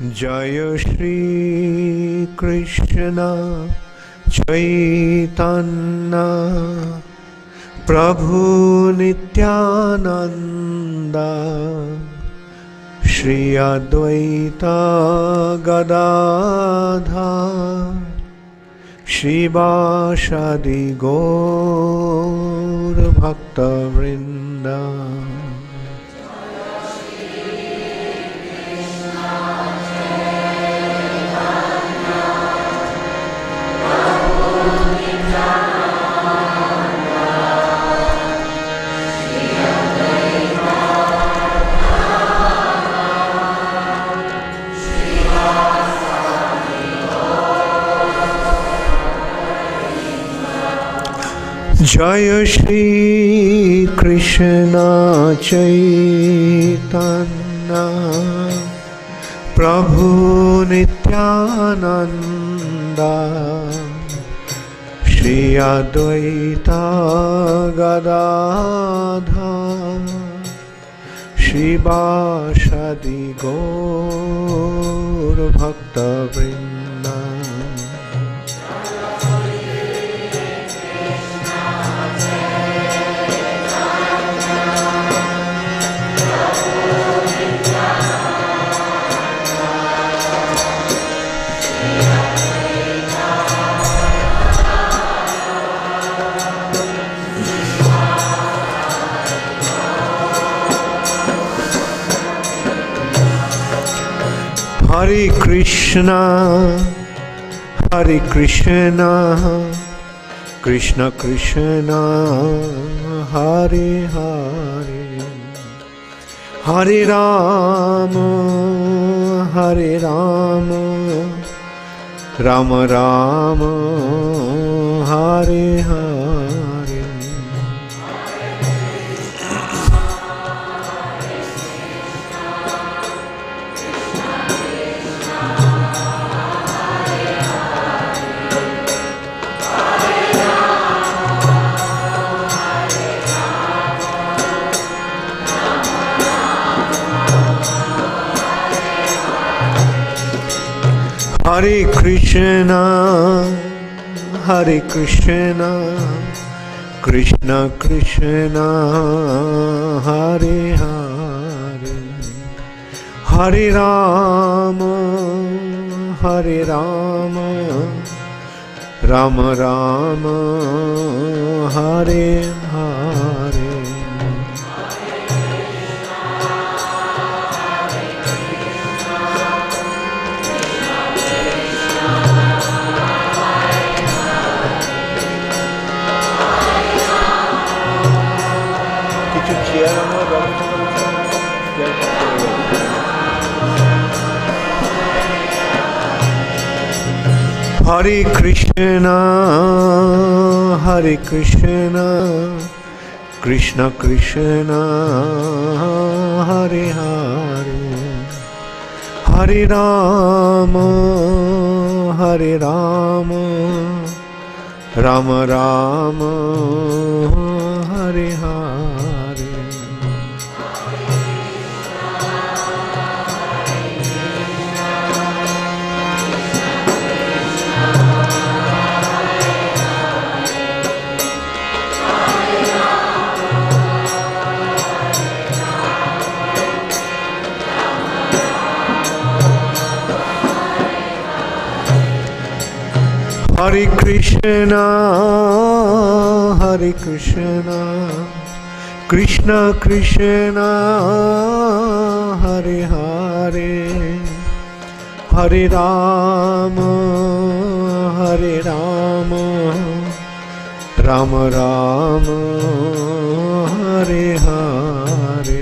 जय श्री कृष्ण चैतन्य प्रभु नित्यानंद श्री अद्वैत गदाधर श्रीवासादि गौर भक्तवृंद। जय श्री कृष्ण चैतन्य प्रभु नित्यानंद श्री अद्वैत गदाधर श्रीवासादि गौर भक्तवृंद। Hare Krishna, Hare Krishna, Krishna Krishna, Hare Hare, Hare Rama, Hare Rama, Rama Rama, Hare Hare. Hare Krishna, Hare Krishna, Krishna Krishna, Hare Hare, Hare Rama, Hare Rama, Rama Rama, Hare Hare. Hare Krishna, Hare Krishna, Krishna Krishna, Hare Hare, Hare Rama, Hare Rama, Rama Rama, Hare Hare. Hare Krishna, Hare Krishna, Krishna Krishna, Hare Hare, Hare Rama, Hare Rama, Rama Rama, Hare Hare.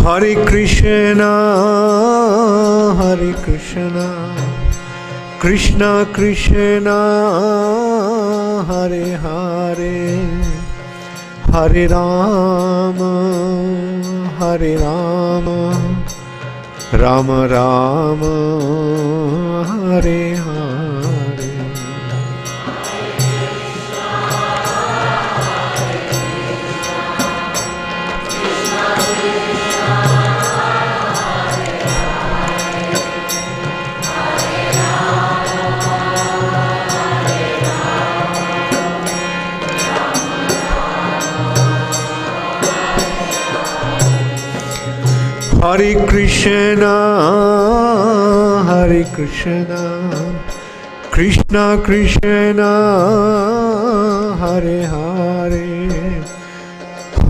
Hare Krishna, Hare Krishna, Krishna Krishna, Hare Hare, Hare, Hare Rama, Hare Rama, Rama Rama, Hare Hare. Hare Krishna, Hare Krishna, Krishna Krishna, Hare Hare,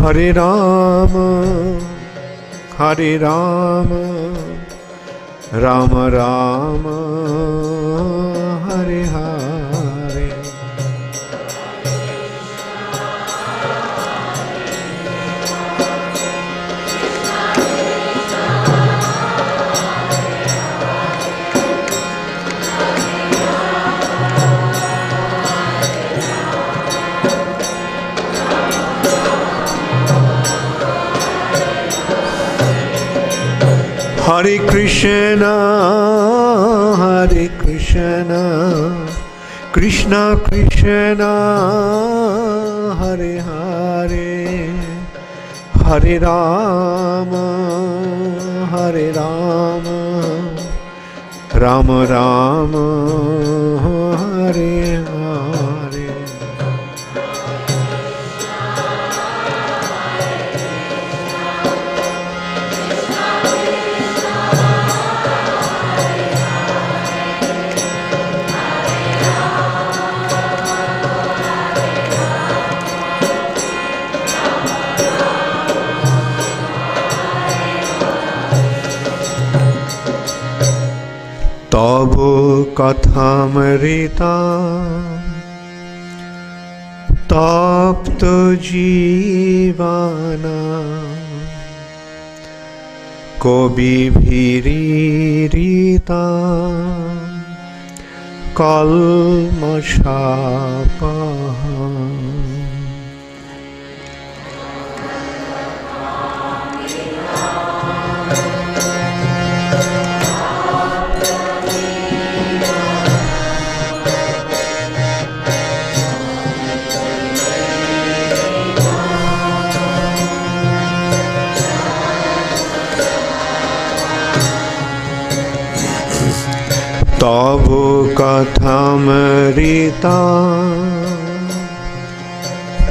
Hare Rama, Hare Rama, Rama Rama, Hare Hare. Hare Krishna, Hare Krishna, Krishna Krishna, Hare Hare, Hare Rama, Hare Rama, Rama Rama, Hare Hare. तब कथामृता तप्त जीवाना कविभिरीरिता कल्मषापहा। तब कथामृता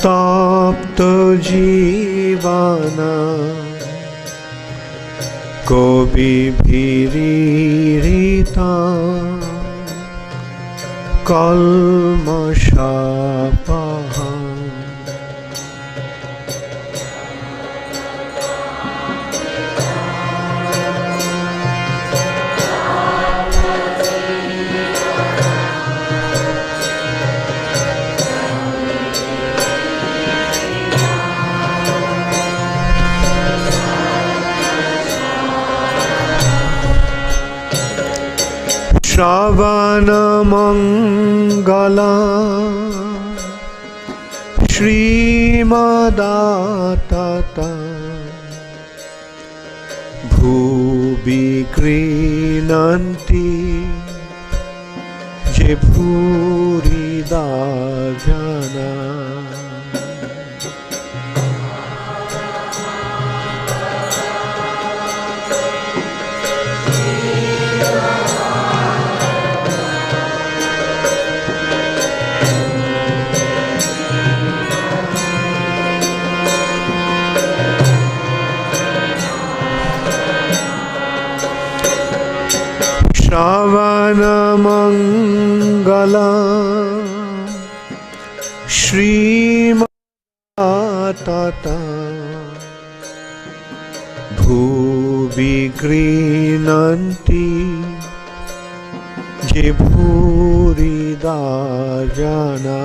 तप्त जीवाना कविभिरीरिता कल्मषापहा। श्रवणमङ्गला श्रीमदातत भुवि गृह्णन्ति ये भूरिदा जना। श्रवणमङ्गला श्रीमदातत भुवि गृह्णन्ति ये भूरिदा जना।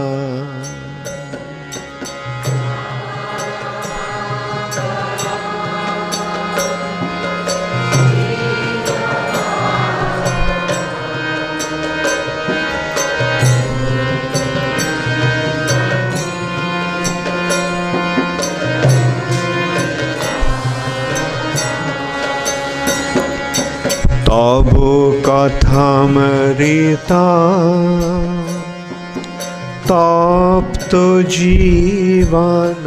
ঘামরিতা তপ্ত জীবন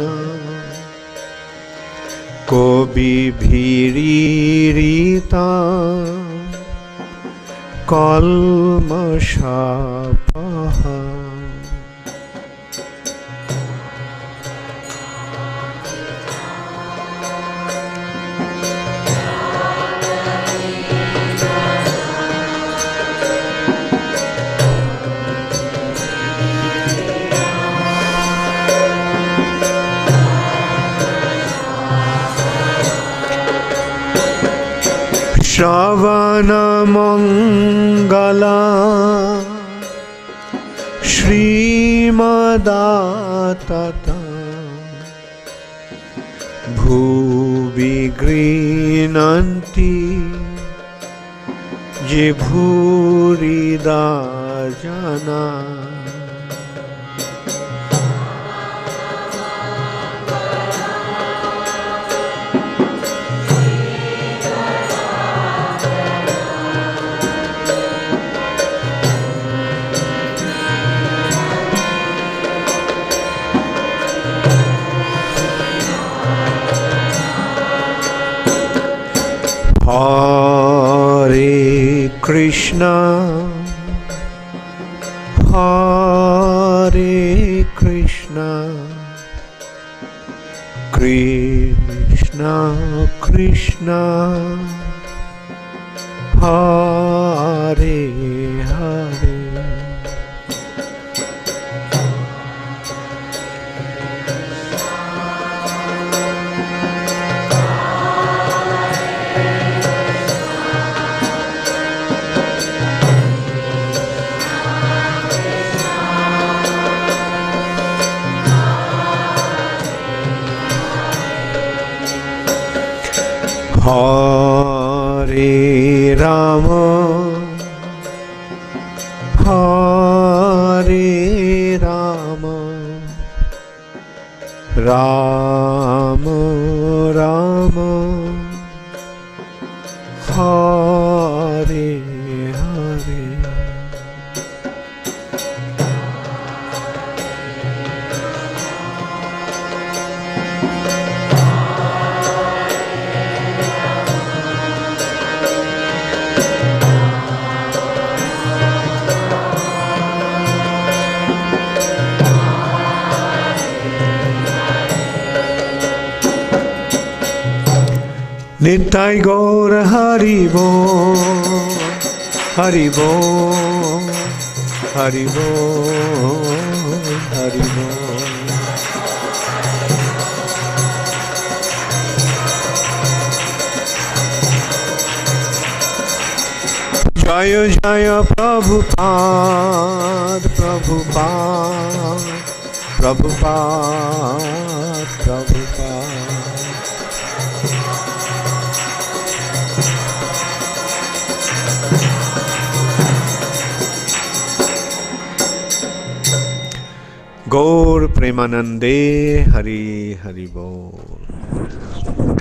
কবি ভীরিতা কলমশাপহ শ্রবণ মঙ্গলা শ্রীমদাতত ভুবি গৃণন্তি যে ভূরিদা জনা Hare Krishna, Hare Krishna, Krishna Krishna, Hare Hare. Hare Rama, Hare Rama, Rama Rama, Hare Hare. Nitai Gaur Hari Bol, Hari Bol, Hari Bol, Hari Bol. Jaya Jaya Prabhupada, Prabhupada, Prabhupada, Prabhupada. Gaur Premanande Hari Hari Bol.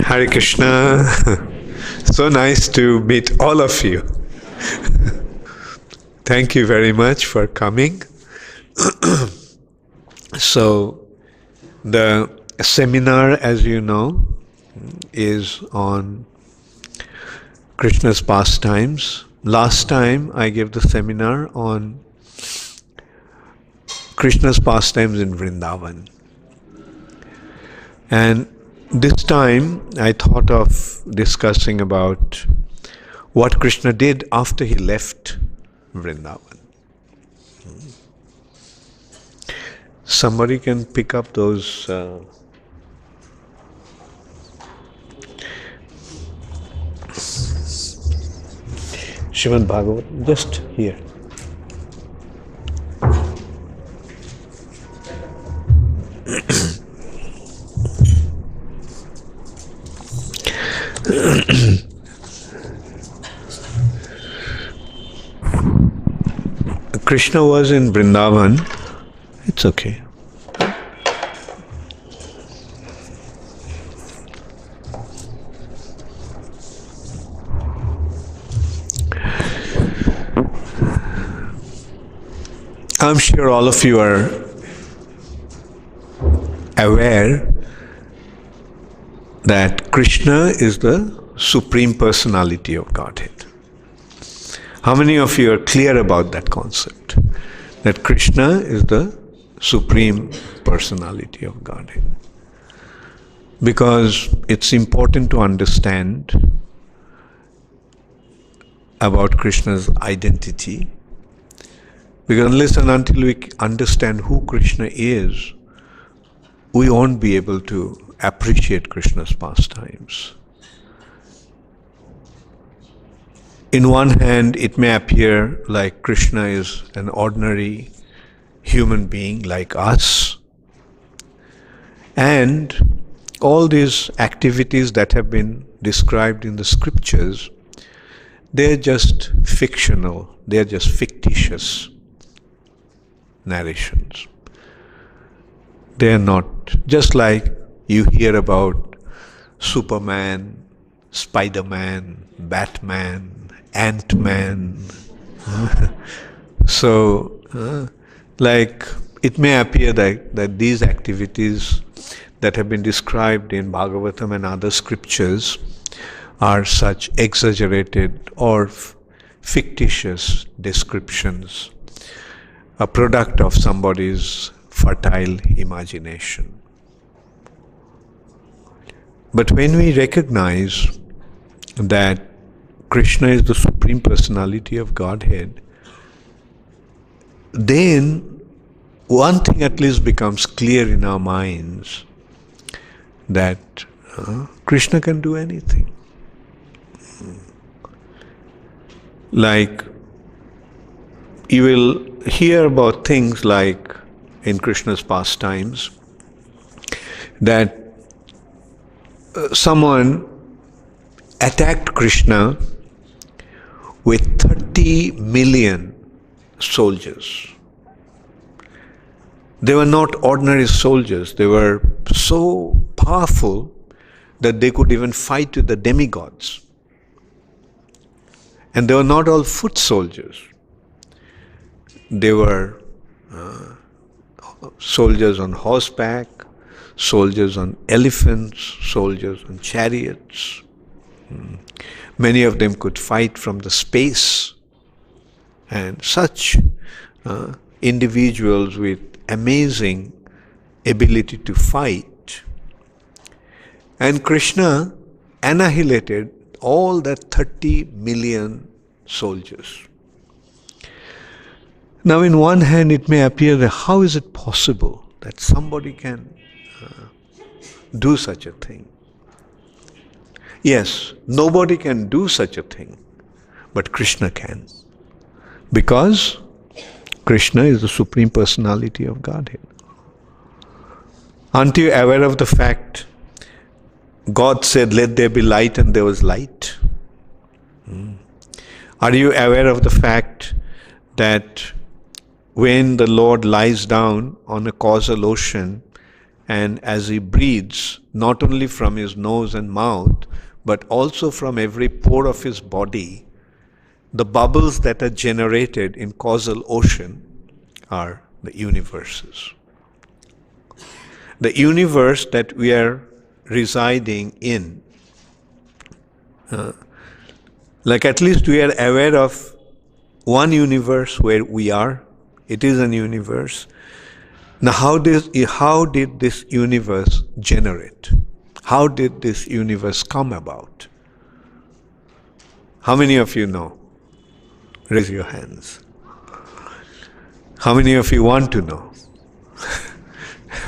Hare Krishna. So nice to meet all of you. Thank you very much for coming. So the seminar, as you know, is on Krishna's pastimes. Last time I gave the seminar on Krishna's pastimes in Vrindavan. And this time I thought of discussing about what Krishna did after he left Vrindavan. Somebody can pick up those Srimad Bhagavatam, just here. Krishna was in Vrindavan. It's okay. I'm sure all of you are aware that Krishna is the Supreme Personality of Godhead. How many of you are clear about that concept? That Krishna is the Supreme Personality of Godhead. Because it's important to understand about Krishna's identity. Because unless and until we understand who Krishna is, we won't be able to appreciate Krishna's pastimes. In one hand, it may appear like Krishna is an ordinary human being like us, and all these activities that have been described in the scriptures, they're just fictional, they're just fictitious narrations. They're not, just like you hear about Superman, Spider-Man, Batman, Ant-Man. So, like it may appear that these activities that have been described in Bhagavatam and other scriptures are such exaggerated or fictitious descriptions, a product of somebody's fertile imagination. But when we recognize that Krishna is the Supreme Personality of Godhead, then one thing at least becomes clear in our minds, that Krishna can do anything. Like, you will hear about things like in Krishna's pastimes, that someone attacked Krishna with 30 million soldiers. They were not ordinary soldiers. They were so powerful that they could even fight with the demigods. And they were not all foot soldiers. They were soldiers on horseback, soldiers on elephants, soldiers on chariots. Many of them could fight from the space. And such individuals with amazing ability to fight. And Krishna annihilated all that 30 million soldiers. Now, in one hand, it may appear that how is it possible that somebody can do such a thing? Yes, nobody can do such a thing, but Krishna can. Because Krishna is the Supreme Personality of Godhead. Aren't you aware of the fact God said, "Let there be light," and there was light? Are you aware of the fact that when the Lord lies down on a causal ocean, and as he breathes, not only from his nose and mouth, but also from every pore of his body, the bubbles that are generated in causal ocean are the universes. The universe that we are residing in, like at least we are aware of one universe where we are. It is an universe. Now how did this universe generate? How did this universe come about? How many of you know? Raise your hands. How many of you want to know?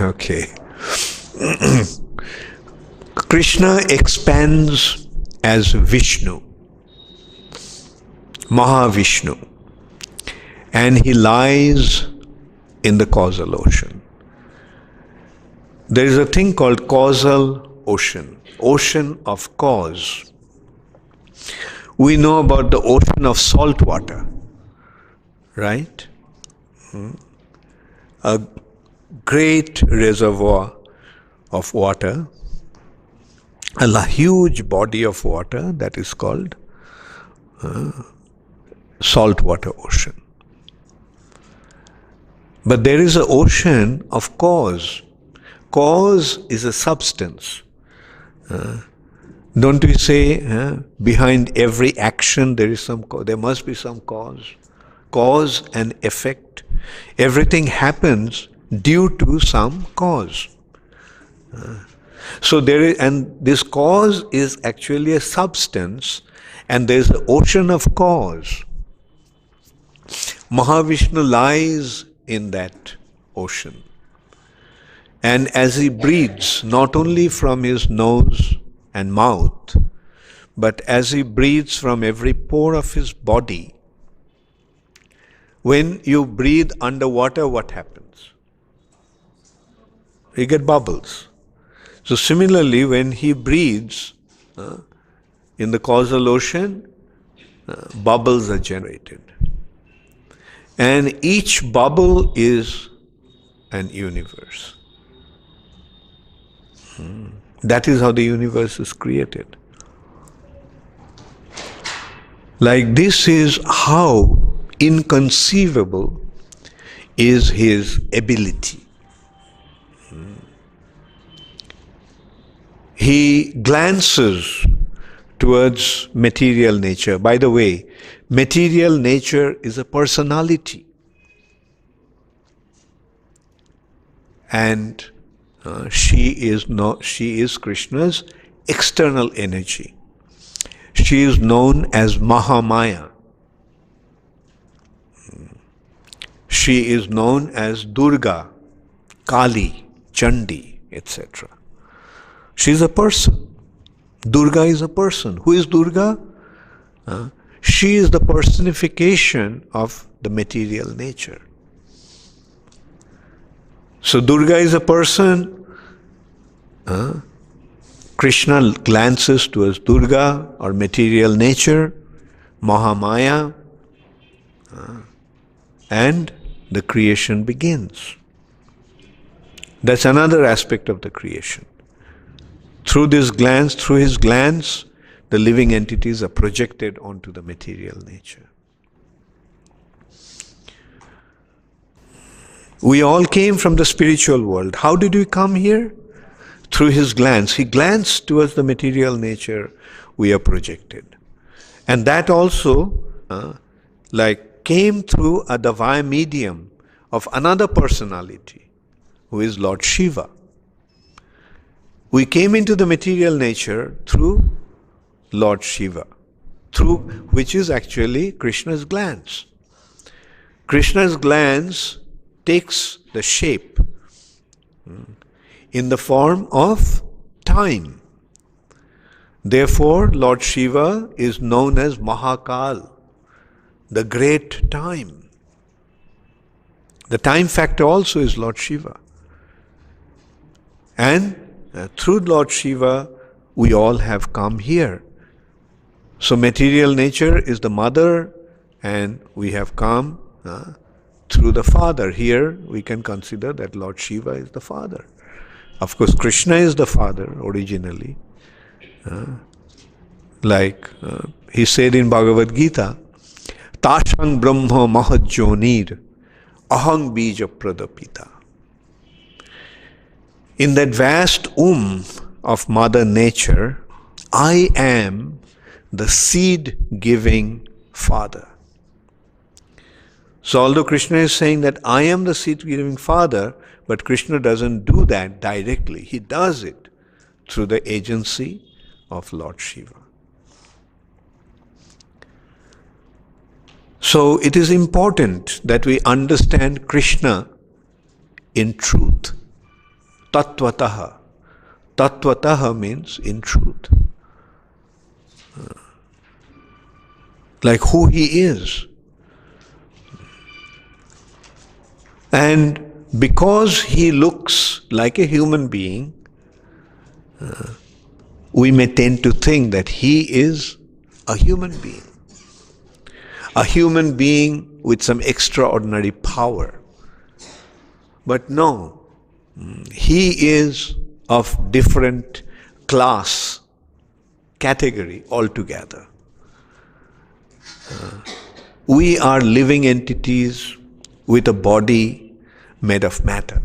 Okay. Krishna expands as Vishnu, Mahavishnu, and he lies in the causal ocean. There is a thing called causal ocean, ocean of cause. We know about the ocean of salt water, right? A great reservoir of water, a huge body of water that is called saltwater ocean. But there is an ocean of cause. Cause is a substance. Don't we say behind every action there must be some cause. Cause and effect. Everything happens due to some cause. So this cause is actually a substance, and there is an ocean of cause. Mahavishnu lies in that ocean. And as he breathes, not only from his nose and mouth, but as he breathes from every pore of his body, when you breathe underwater, what happens? You get bubbles. So similarly, when he breathes in the causal ocean, bubbles are generated. And each bubble is an universe. That is how the universe is created. Like this is how inconceivable is his ability. He glances towards material nature. By the way, material nature is a personality. And she is Krishna's external energy. She is known as Mahamaya. She is known as Durga, Kali, Chandi, etc. She is a person. Durga is a person. Who is Durga? She is the personification of the material nature. So Durga is a person. Krishna glances towards Durga or material nature, Mahamaya, and the creation begins. That's another aspect of the creation. Through his glance, the living entities are projected onto the material nature. We all came from the spiritual world. How did we come here? Through his glance. He glanced towards the material nature, we are projected. And that also came through a divine medium of another personality, who is Lord Shiva. We came into the material nature through Lord Shiva, which is actually Krishna's glance. Krishna's glance takes the shape in the form of time. Therefore, Lord Shiva is known as Mahakal, the great time. The time factor also is Lord Shiva. And through Lord Shiva, we all have come here. So material nature is the mother, and we have come through the father. Here we can consider that Lord Shiva is the father. Of course, Krishna is the father originally. He said in Bhagavad Gita, Tashang Brahma Mahajjonir Ahang Bija Pradapita. In that vast of Mother Nature, I am the seed-giving Father. So although Krishna is saying that I am the seed-giving Father, but Krishna doesn't do that directly. He does it through the agency of Lord Shiva. So it is important that we understand Krishna in truth. Tattvataha. Tattvataha means in truth. Like who he is. And because he looks like a human being, we may tend to think that he is a human being. A human being with some extraordinary power. But no, he is of different class, category altogether. We are living entities with a body made of matter.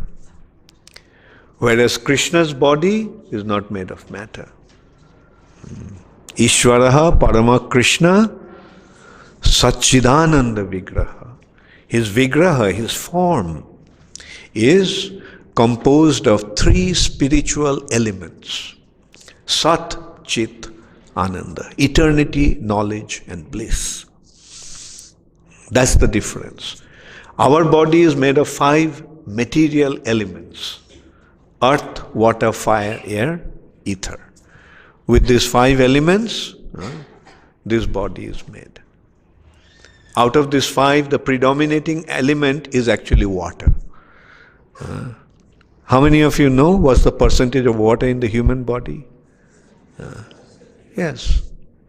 Whereas Krishna's body is not made of matter. Ishvaraha Parama Krishna Satchidananda Vigraha. His Vigraha, his form, is composed of three spiritual elements. Sat, Chit, Ananda. Eternity, knowledge and bliss. That's the difference. Our body is made of 5 material elements. Earth, water, fire, air, ether. With these 5 elements, this body is made. Out of these 5, the predominating element is actually water. How many of you know what's the percentage of water in the human body? Yes,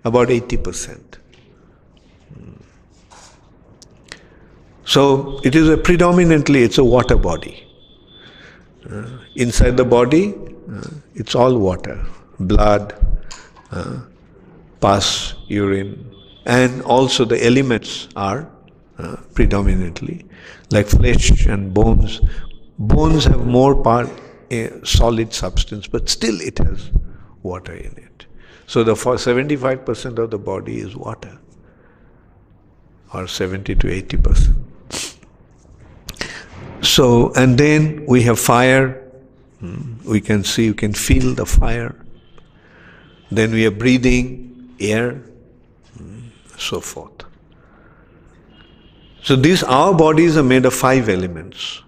about 80%. So it is predominantly it's a water body. Inside the body, it's all water, blood, pus, urine, and also the elements are predominantly like flesh and bones. Bones have more solid substance, but still it has water in it. So the 75% of the body is water, or 70 to 80%. So, and then we have fire. We can see, you can feel the fire. Then we are breathing, air, so forth. So our bodies are made of 5 elements,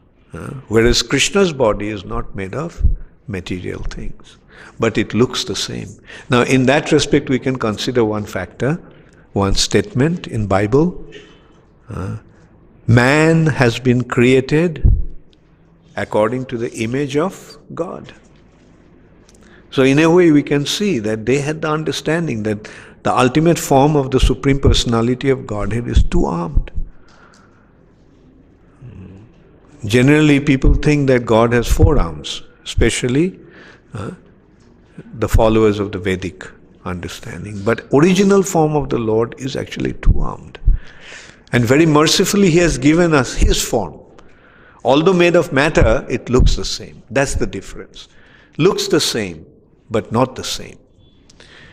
whereas Krishna's body is not made of material things, but it looks the same. Now, in that respect, we can consider one factor, one statement in Bible. Man has been created according to the image of God. So in a way we can see that they had the understanding that the ultimate form of the Supreme Personality of Godhead is 2-armed. Generally people think that God has 4 arms, especially the followers of the Vedic understanding. But original form of the Lord is actually 2-armed. And very mercifully He has given us His form. Although made of matter, it looks the same. That's the difference. Looks the same, but not the same.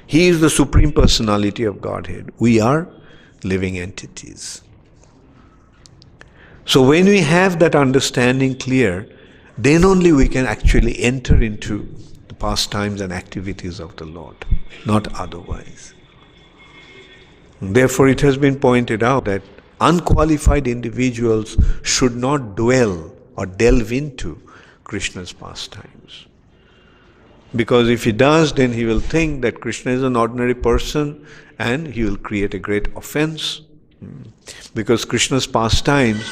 He is the Supreme Personality of Godhead. We are living entities. So when we have that understanding clear, then only we can actually enter into the pastimes and activities of the Lord, not otherwise. Therefore, it has been pointed out that unqualified individuals should not dwell or delve into Krishna's pastimes. Because if he does, then he will think that Krishna is an ordinary person and he will create a great offense. Because Krishna's pastimes,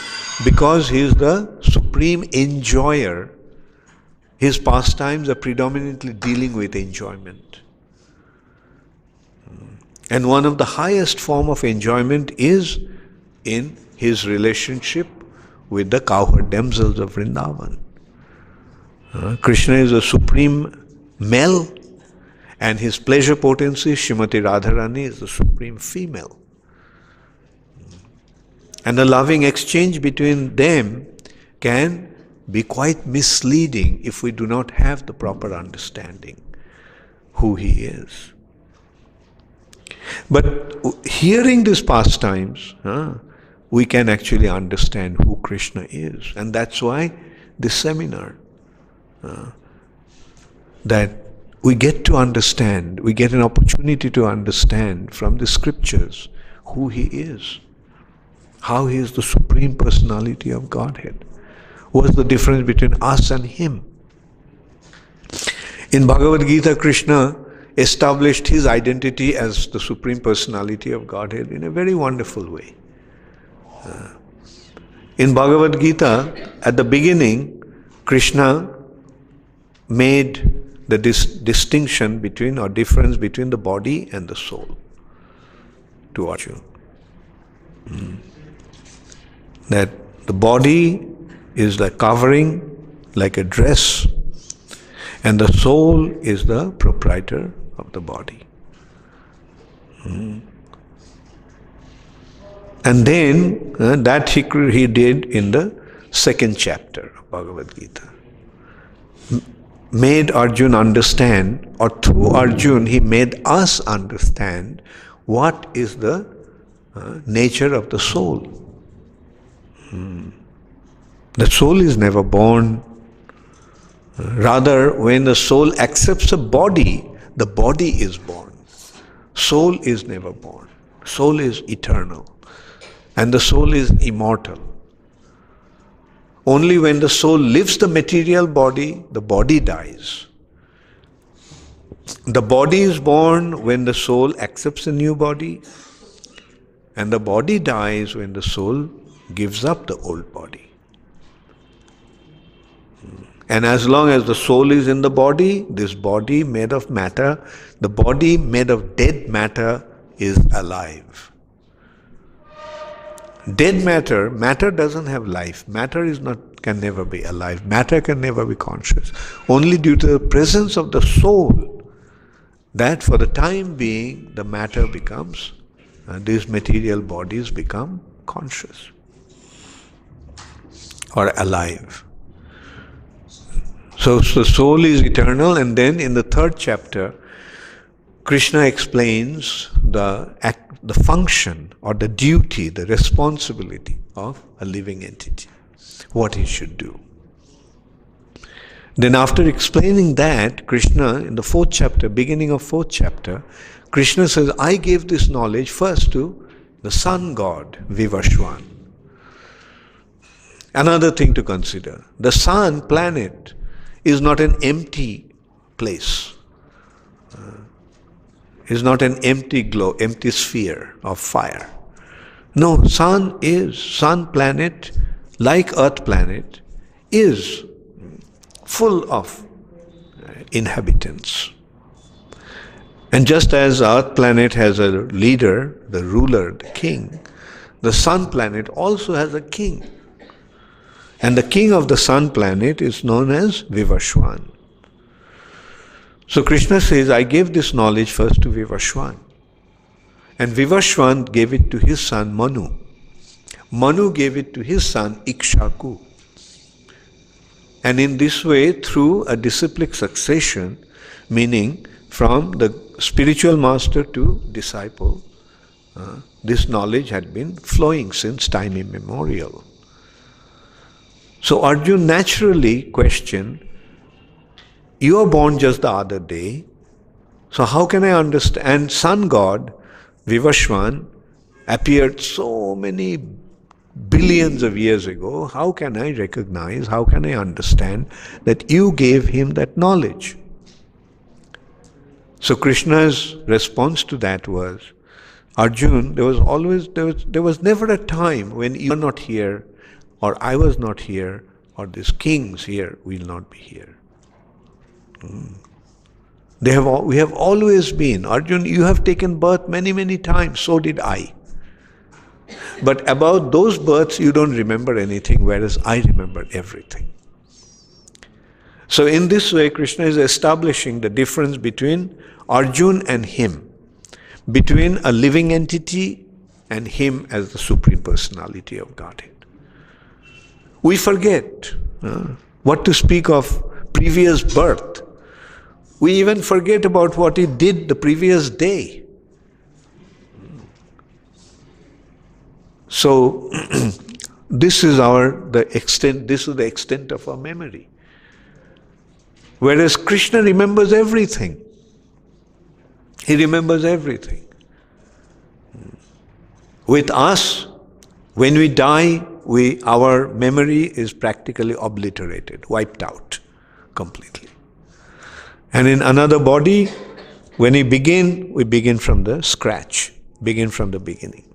because he is the supreme enjoyer, his pastimes are predominantly dealing with enjoyment. And one of the highest form of enjoyment is in his relationship with the cowherd damsels of Vrindavan. Krishna is a supreme male, and his pleasure potency, Srimati Radharani, is the supreme female. And the loving exchange between them can be quite misleading if we do not have the proper understanding who he is. But hearing these pastimes, we can actually understand who Krishna is. And that's why this seminar, that we get to understand, we get an opportunity to understand from the scriptures who he is, how he is the Supreme Personality of Godhead. What's the difference between us and him? In Bhagavad Gita, Krishna established his identity as the Supreme Personality of Godhead in a very wonderful way. In Bhagavad Gita, at the beginning, Krishna made the distinction between or difference between the body and the soul to Arjuna. That the body is like covering, like a dress, and the soul is the proprietor of the body. And then that he did in the second chapter Bhagavad Gita. Made Arjun understand, or through Arjun he made us understand what is the nature of the soul. The soul is never born. Rather, when the soul accepts a body, the body is born. Soul is never born. Soul is eternal. And the soul is immortal. Only when the soul leaves the material body, the body dies. The body is born when the soul accepts a new body, and the body dies when the soul gives up the old body. And as long as the soul is in the body, this body made of matter, the body made of dead matter is alive. Dead matter, matter doesn't have life. Matter can never be alive. Matter can never be conscious. Only due to the presence of the soul, that for the time being, the matter becomes, these material bodies become conscious or alive. So the soul is eternal, and then in the 3rd chapter, Krishna explains the function or the duty, the responsibility of a living entity, what he should do. Then after explaining that, Krishna, in the 4th chapter, beginning of 4th chapter, Krishna says, I gave this knowledge first to the sun god, Vivashwan. Another thing to consider, the sun planet is not an empty place. Is not an empty glow, empty sphere of fire. No, sun planet, like Earth planet, is full of inhabitants. And just as Earth planet has a leader, the ruler, the king, the sun planet also has a king. And the king of the sun planet is known as Vivashwan. So Krishna says, I gave this knowledge first to Vivashwan. And Vivashwan gave it to his son Manu. Manu gave it to his son Ikshaku. And in this way, through a disciplic succession, meaning from the spiritual master to disciple, this knowledge had been flowing since time immemorial. So Arjuna naturally questioned, you are born just the other day, so how can I understand? And sun god, Vivashwan, appeared so many billions of years ago. How can I recognize, how can I understand that you gave him that knowledge? So Krishna's response to that was, Arjuna, there was never a time when you are not here, or I was not here, or this kings here will not be here. We have always been. Arjuna, you have taken birth many, many times, so did I. But about those births, you don't remember anything, whereas I remember everything. So in this way, Krishna is establishing the difference between Arjuna and him, between a living entity and him as the Supreme Personality of Godhead. We forget what to speak of previous birth. We even forget about what he did the previous day. So this is the extent of our memory. Whereas Krishna remembers everything. He remembers everything. With us, when we die, our memory is practically obliterated, wiped out completely. And in another body, when we begin from the scratch, begin from the beginning.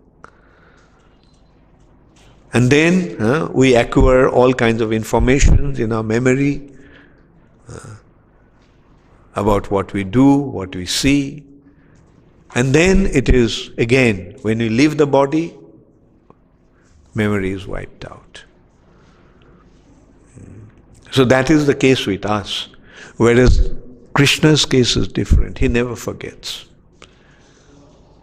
And then we acquire all kinds of information in our memory about what we do, what we see. And then it is, again, when we leave the body, memory is wiped out. So that is the case with us. Whereas Krishna's case is different. He never forgets.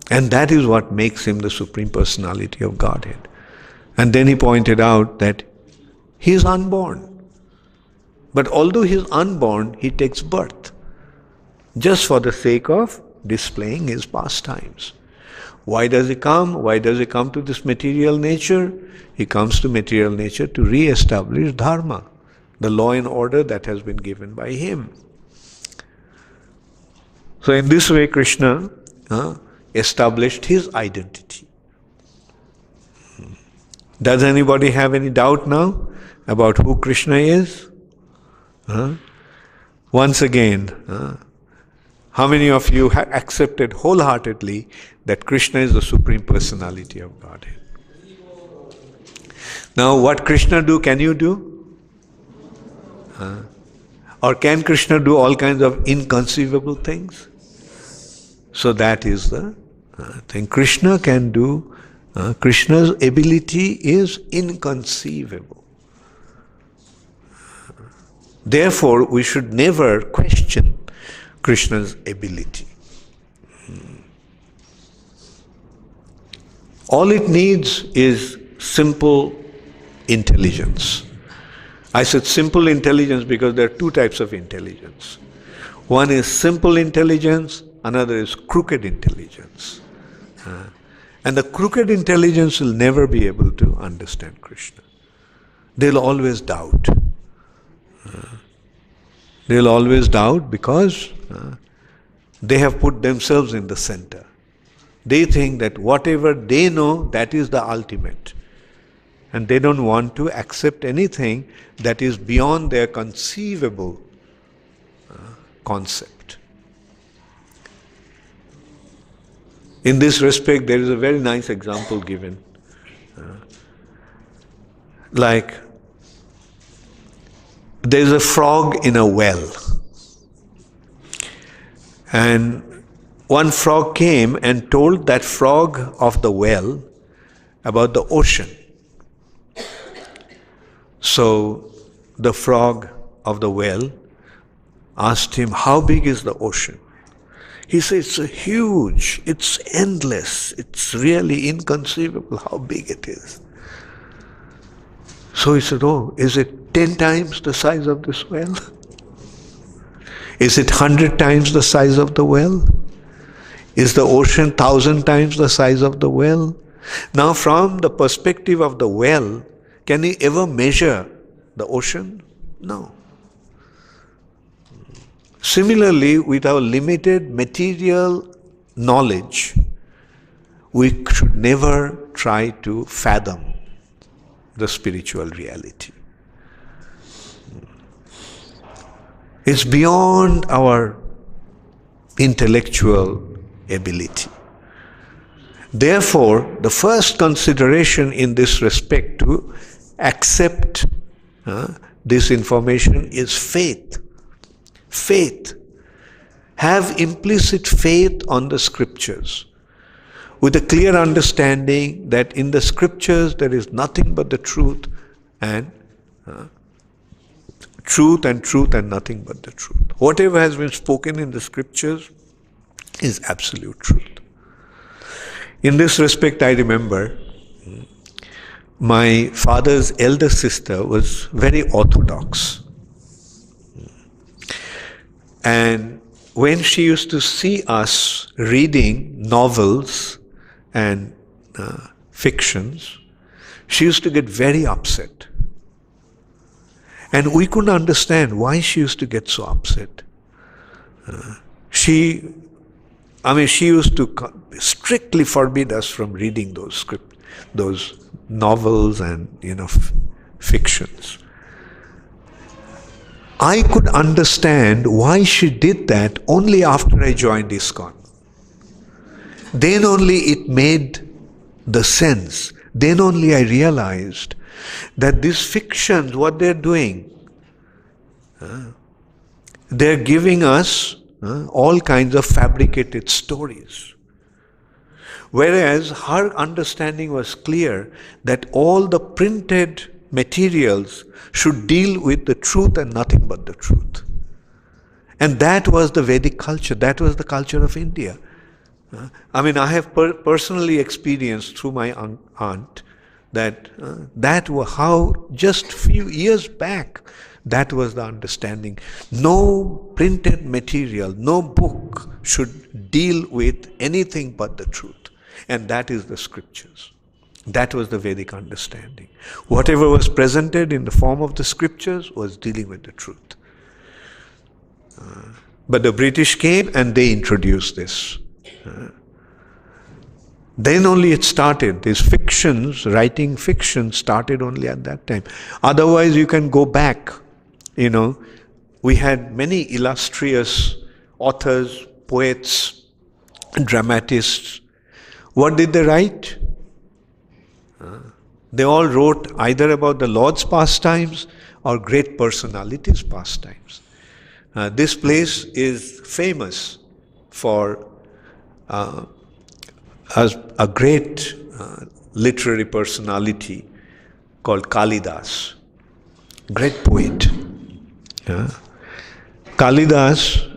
And that is what makes him the Supreme Personality of Godhead. And then he pointed out that he is unborn. But although he is unborn, he takes birth just for the sake of displaying his pastimes. Why does he come? Why does he come to this material nature? He comes to material nature to re-establish dharma, the law and order that has been given by him. So in this way, Krishna established his identity. Does anybody have any doubt now about who Krishna is? Once again, how many of you have accepted wholeheartedly that Krishna is the Supreme Personality of Godhead? Now, what Krishna do, can you do? Or can Krishna do all kinds of inconceivable things? So that is the thing. Krishna can do, Krishna's ability is inconceivable. Therefore, we should never question Krishna's ability. All it needs is simple intelligence. I said simple intelligence because there are two types of intelligence. One is simple intelligence, another is crooked intelligence. And the crooked intelligence will never be able to understand Krishna. They'll always doubt. They'll always doubt because they have put themselves in the center. They think that whatever they know, that is the ultimate. And they don't want to accept anything that is beyond their conceivable concept. In this respect, there is a very nice example given. Like, there is a frog in a well. And one frog came and told that frog of the well about the ocean. So the frog of the well asked him, how big is the ocean? He said, it's huge, it's endless, it's really inconceivable how big it is. So he said, oh, is it 10 times the size of this well? Is it 100 times the size of the well? Is the ocean 1,000 times the size of the well? Now from the perspective of the well, can he ever measure the ocean? No. Similarly, with our limited material knowledge, we should never try to fathom the spiritual reality. It's beyond our intellectual ability. Therefore, the first consideration in this respect to accept this information is faith. Faith. Have implicit faith on the scriptures with a clear understanding that in the scriptures there is nothing but the truth and truth and nothing but the truth. Whatever has been spoken in the scriptures is absolute truth. In this respect, I remember my father's elder sister was very orthodox. And when she used to see us reading novels and fictions, she used to get very upset. And we couldn't understand why she used to get so upset. She used to strictly forbid us from reading those novels and fictions. I could understand why she did that only after I joined ISKCON. Then only it made the sense. Then only I realized that these fictions, what they're doing, they're giving us all kinds of fabricated stories. Whereas her understanding was clear that all the printed materials should deal with the truth and nothing but the truth. And that was the Vedic culture. That was the culture of India. I have personally experienced through my aunt that how just few years back That was the understanding. No printed material, no book should deal with anything but the truth. And that is the scriptures. That was the Vedic understanding. Whatever was presented in the form of the scriptures was dealing with the truth. But the British came and they introduced this. Then only it started. These fictions, writing fiction started only at that time. Otherwise you can go back. We had many illustrious authors, poets, dramatists. What did they write? They all wrote either about the Lord's pastimes or great personalities' pastimes. This place is famous for a great literary personality called Kalidas, great poet. Kalidas,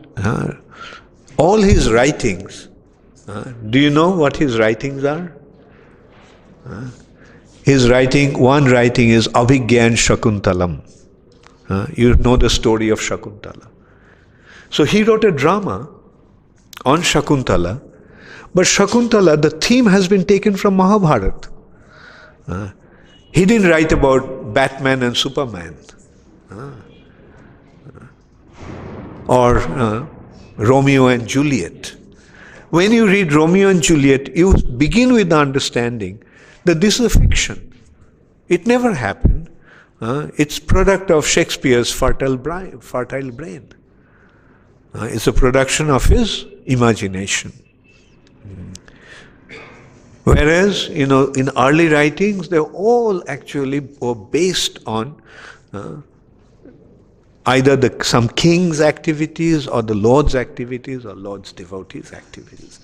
all his writings, do you know what his writings are? One writing is Abhigyan Shakuntalam. You know the story of Shakuntala. So he wrote a drama on Shakuntala, but Shakuntala, the theme has been taken from Mahabharata. He didn't write about Batman and Superman. Or Romeo and Juliet. When you read Romeo and Juliet, you begin with the understanding that this is a fiction. It never happened. It's product of Shakespeare's fertile brain. It's a production of his imagination. Whereas, in early writings, they all actually were based on either some king's activities or the Lord's activities or Lord's devotees' activities.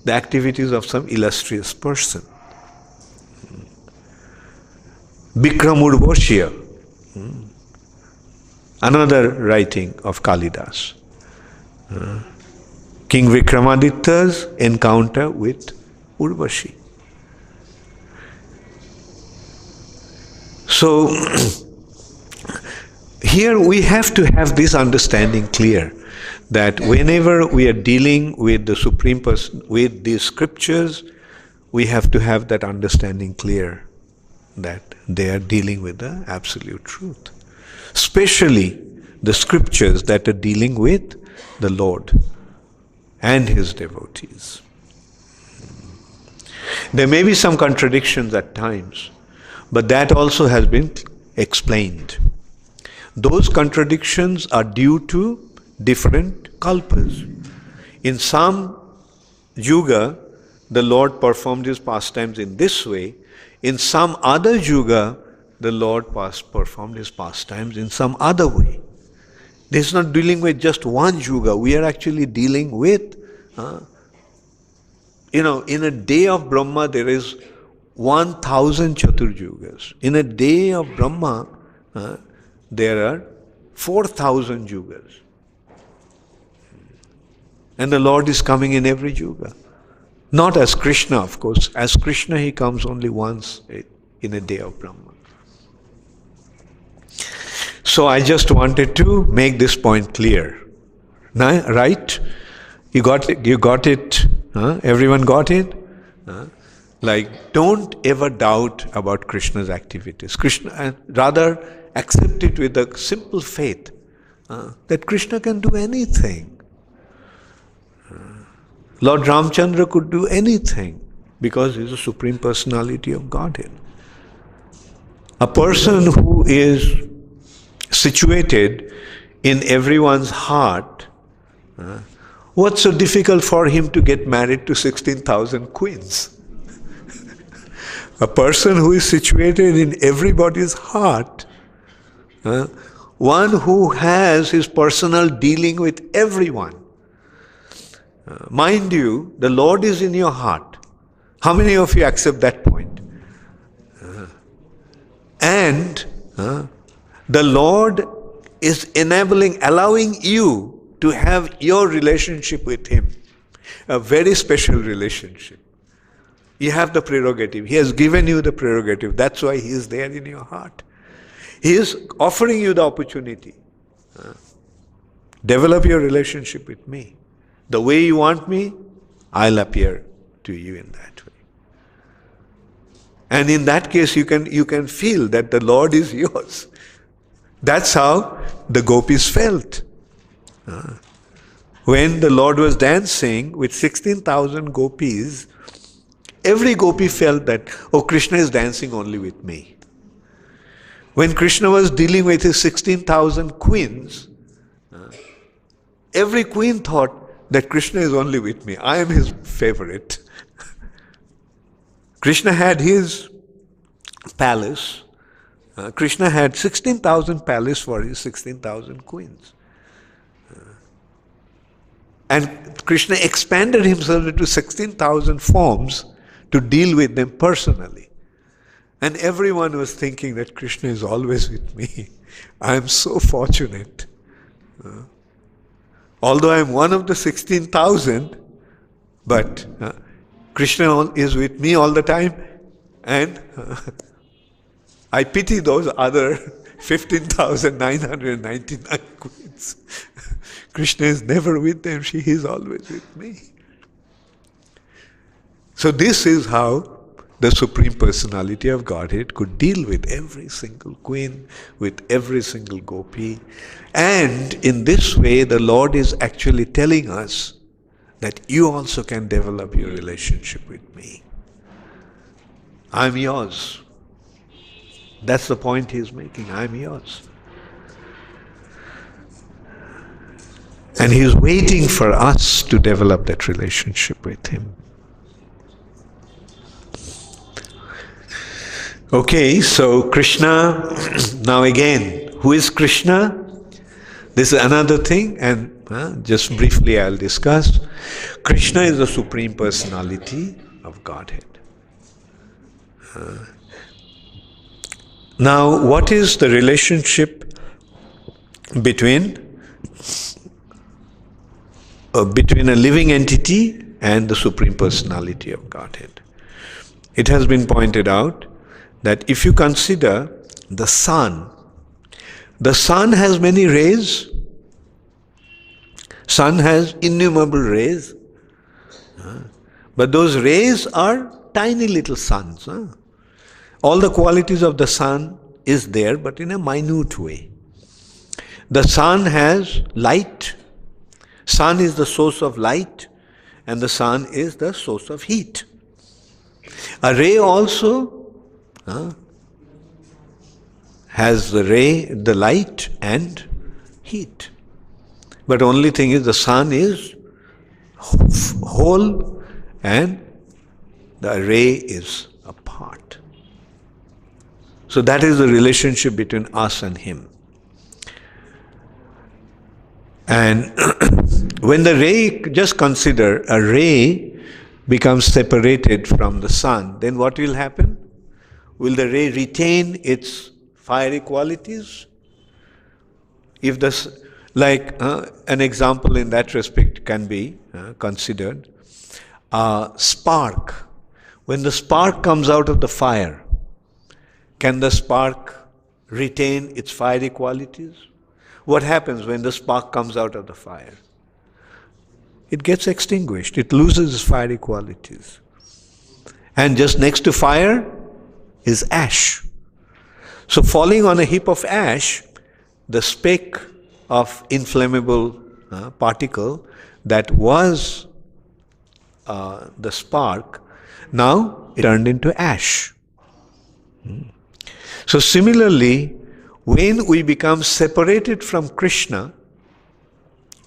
The activities of some illustrious person. Bikram Urvashya, another writing of Kalidas. King Vikramaditya's encounter with Urvashi. So, here we have to have this understanding clear, that whenever we are dealing with the Supreme Person, with these scriptures, we have to have that understanding clear, that they are dealing with the absolute truth. Especially the scriptures that are dealing with the Lord and His devotees. There may be some contradictions at times, but that also has been explained. Those contradictions are due to different kalpas. In some yuga, the Lord performed His pastimes in this way. In some other yuga, the Lord performed His pastimes in some other way. This is not dealing with just one yuga. We are actually dealing with, in a day of Brahma, there is 1,000 Chaturjugas. In a day of Brahma, there are 4,000 yugas. And the Lord is coming in every yuga. Not as Krishna, of course. As Krishna, He comes only once in a day of Brahma. So I just wanted to make this point clear. Right? You got it? Everyone got it? Don't ever doubt about Krishna's activities. Rather accept it with a simple faith that Krishna can do anything. Lord Ramchandra could do anything because He is the Supreme Personality of Godhead. A person who is situated in everyone's heart, what's so difficult for him to get married to 16,000 queens? A person who is situated in everybody's heart, one who has his personal dealing with everyone. Mind you, the Lord is in your heart. How many of you accept that point? And the Lord is allowing you to have your relationship with Him. A very special relationship. You have the prerogative. He has given you the prerogative. That's why He is there in your heart. He is offering you the opportunity. Develop your relationship with me. The way you want me, I'll appear to you in that way. And in that case, you can feel that the Lord is yours. That's how the gopis felt. When the Lord was dancing with 16,000 gopis, every gopi felt that, oh, Krishna is dancing only with me. When Krishna was dealing with his 16,000 queens, every queen thought that Krishna is only with me. I am his favorite. Krishna had his palace. Krishna had 16,000 palace for his 16,000 queens. And Krishna expanded himself into 16,000 forms to deal with them personally. And everyone was thinking that Krishna is always with me. I am so fortunate. Although I am one of the 16,000, but Krishna is with me all the time, and I pity those other 15,999 queens. Krishna is never with them, he is always with me. So this is how the Supreme Personality of Godhead could deal with every single queen, with every single gopi. And in this way, the Lord is actually telling us that you also can develop your relationship with me. I'm yours. That's the point he's making. I'm yours. And he's waiting for us to develop that relationship with him. Okay, so Krishna, now again, who is Krishna? This is another thing, and just briefly I'll discuss. Krishna is the Supreme Personality of Godhead. Now, what is the relationship between a living entity and the Supreme Personality of Godhead? It has been pointed out that if you consider the sun has many rays. Sun has innumerable rays. But those rays are tiny little suns. All the qualities of the sun is there, but in a minute way. The sun has light. Sun is the source of light, and the sun is the source of heat. A ray also has the light and heat. But only thing is the sun is whole and the ray is a part. So that is the relationship between us and him. And when the ray, just consider a ray becomes separated from the sun, then what will happen? Will the ray retain its fiery qualities? If an example in that respect can be considered, a spark. When the spark comes out of the fire, can the spark retain its fiery qualities? What happens when the spark comes out of the fire? It gets extinguished. It loses its fiery qualities. And just next to fire is ash. So falling on a heap of ash, the speck of inflammable particle that was the spark, now it turned into ash. So similarly, when we become separated from Krishna,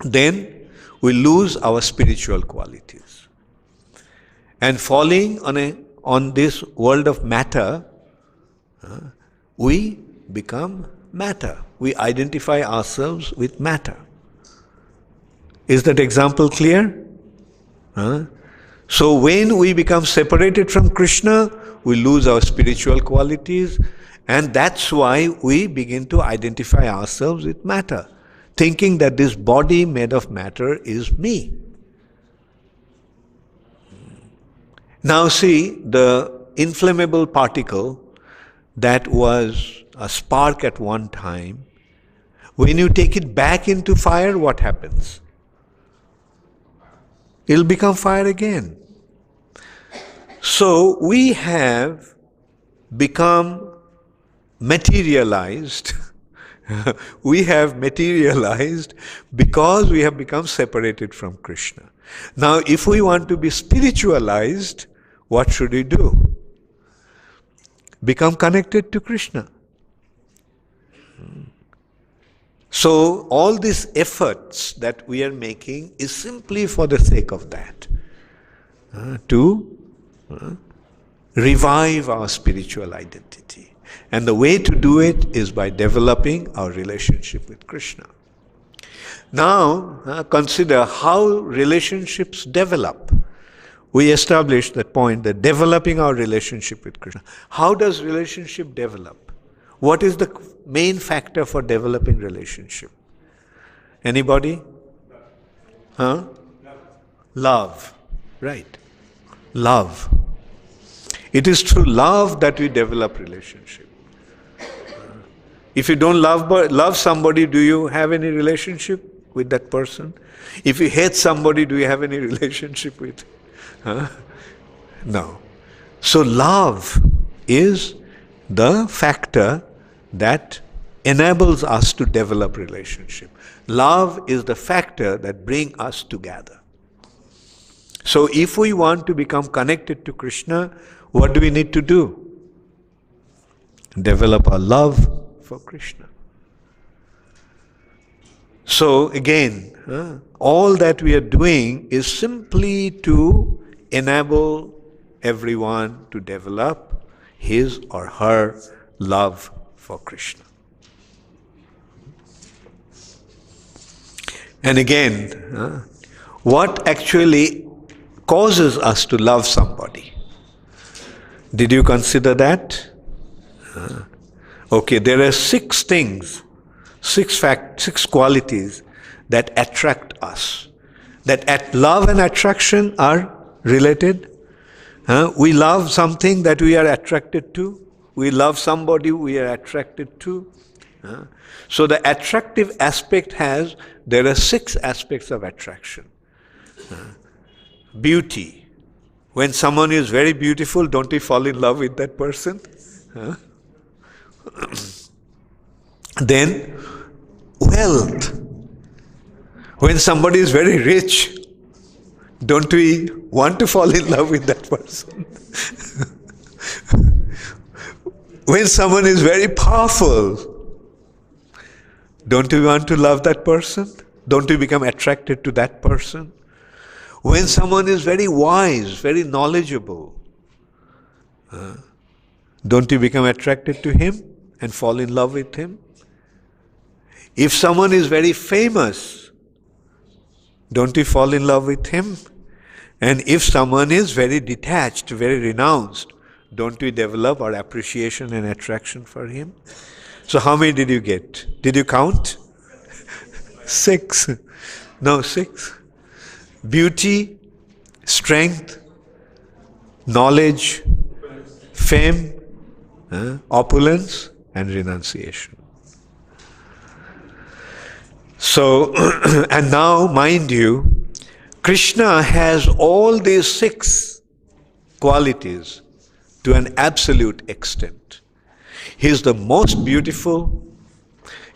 then we lose our spiritual qualities. And falling on this world of matter, we become matter. We identify ourselves with matter. Is that example clear? So when we become separated from Krishna, we lose our spiritual qualities, and that's why we begin to identify ourselves with matter, thinking that this body made of matter is me. Now see, the inflammable particle that was a spark at one time, when you take it back into fire, what happens? It'll become fire again. So we have become materialized. We have materialized because we have become separated from Krishna. Now, if we want to be spiritualized, what should we do? Become connected to Krishna. So, all these efforts that we are making is simply for the sake of that. To revive our spiritual identity. And the way to do it is by developing our relationship with Krishna. Now, consider how relationships develop. We established that point, that developing our relationship with Krishna. How does relationship develop? What is the main factor for developing relationship? Anybody? Huh? Love. Right. Love. It is through love that we develop relationship. If you don't love somebody, do you have any relationship with that person? If you hate somebody, do you have any relationship with? No. So love is the factor that enables us to develop relationship. Love is the factor that brings us together. So if we want to become connected to Krishna, what do we need to do? Develop our love for Krishna. So again, all that we are doing is simply to enable everyone to develop his or her love for Krishna. And again, what actually causes us to love somebody? Did you consider that? Okay, there are 6 things, 6 qualities that attract us. That love and attraction are related. We love something that we are attracted to. We love somebody we are attracted to. So the attractive aspect there are 6 aspects of attraction. Beauty. When someone is very beautiful, don't we fall in love with that person? Then, wealth. When somebody is very rich, don't we want to fall in love with that person? When someone is very powerful, don't we want to love that person? Don't we become attracted to that person? When someone is very wise, very knowledgeable, don't you become attracted to him and fall in love with him? If someone is very famous, don't you fall in love with him? And if someone is very detached, very renounced, don't we develop our appreciation and attraction for him? So how many did you get? Did you count? 6. No, 6. Beauty, strength, knowledge, fame, opulence, and renunciation. So, and now, mind you, Krishna has all these 6 qualities to an absolute extent. He is the most beautiful,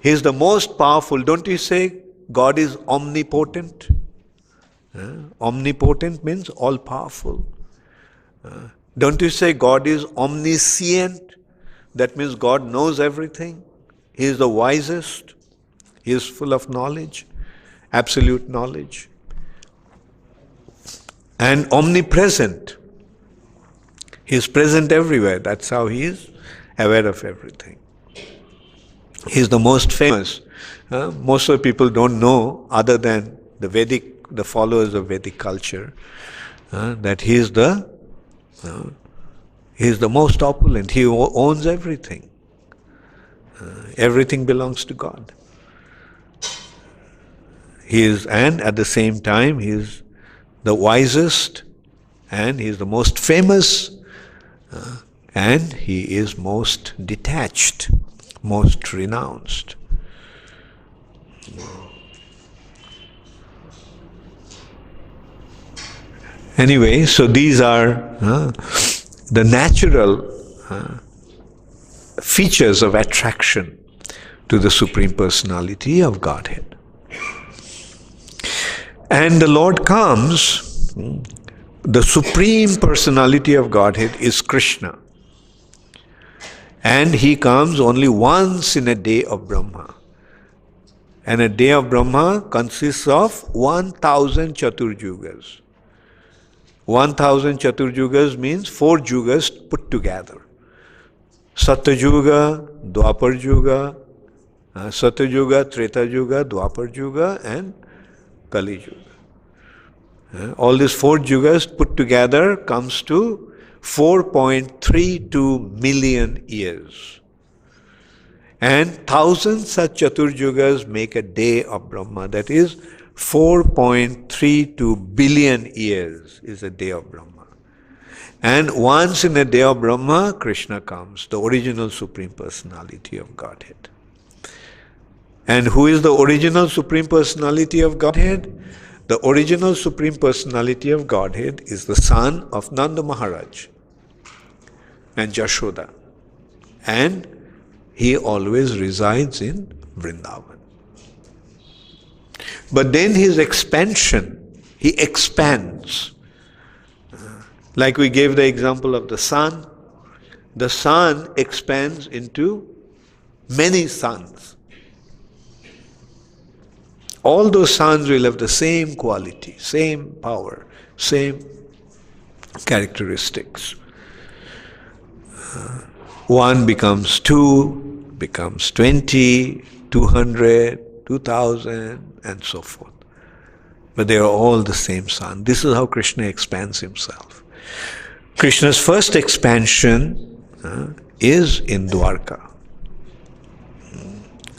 he is the most powerful. Don't you say God is omnipotent? Omnipotent means all-powerful. Don't you say God is omniscient? That means God knows everything. He is the wisest. He is full of knowledge, absolute knowledge. And omnipresent. He is present everywhere. That's how he is aware of everything. He is the most famous. Most of the people don't know, other than the followers of Vedic culture, that he is the most opulent. He owns everything. Everything belongs to God. And at the same time, he is the wisest, and he is the most famous, and he is most detached, most renounced. Anyway, so these are the natural features of attraction to the Supreme Personality of Godhead. And the Lord comes, the Supreme Personality of Godhead is Krishna. And he comes only once in a day of Brahma. And a day of Brahma consists of 1000 Chaturjugas. 1000 Chaturjugas means 4 Jugas put together. Satyajuga, Dwapar Juga, Satyajuga, Treta Juga, Dwapar Juga and Kali Juga. All these 4 Jugas put together comes to 4.32 million years. And 1000 such Chaturjugas make a day of Brahma. That is 4.32 billion years is a day of Brahma. And once in a day of Brahma, Krishna comes, the original Supreme Personality of Godhead. And who is the original Supreme Personality of Godhead? The original Supreme Personality of Godhead is the son of Nanda Maharaj and Jashoda. And he always resides in Vrindavan. But then his expansion, he expands. Like we gave the example of the sun expands into many suns. All those suns will have the same quality, same power, same characteristics. One becomes 2, becomes 20, 200, 2000, and so forth. But they are all the same sun. This is how Krishna expands himself. Krishna's first expansion is in Dwarka.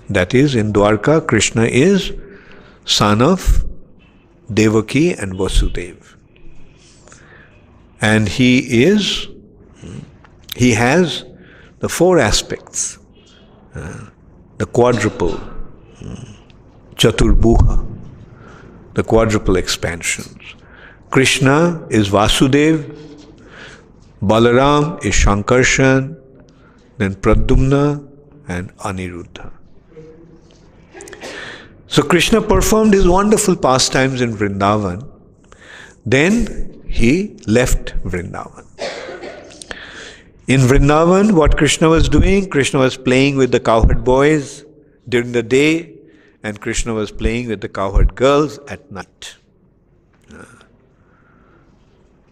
That is, in Dwarka, Krishna is son of Devaki and Vasudeva. And he has the 4 aspects, the quadruple, Chaturbuha, the quadruple expansions. Krishna is Vasudeva, Balaram is Shankarshan, then Pradyumna and Aniruddha. So Krishna performed his wonderful pastimes in Vrindavan. Then he left Vrindavan. In Vrindavan, what Krishna was doing, Krishna was playing with the cowherd boys during the day, and Krishna was playing with the cowherd girls at night.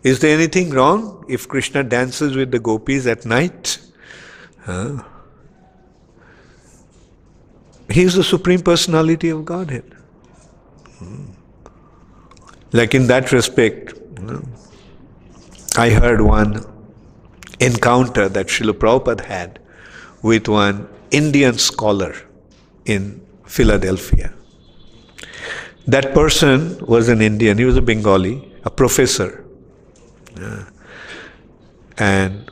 Is there anything wrong if Krishna dances with the gopis at night? He is the Supreme Personality of Godhead. Like in that respect, I heard one encounter that Srila Prabhupada had with one Indian scholar in Philadelphia. That person was an Indian, he was a Bengali, a professor. And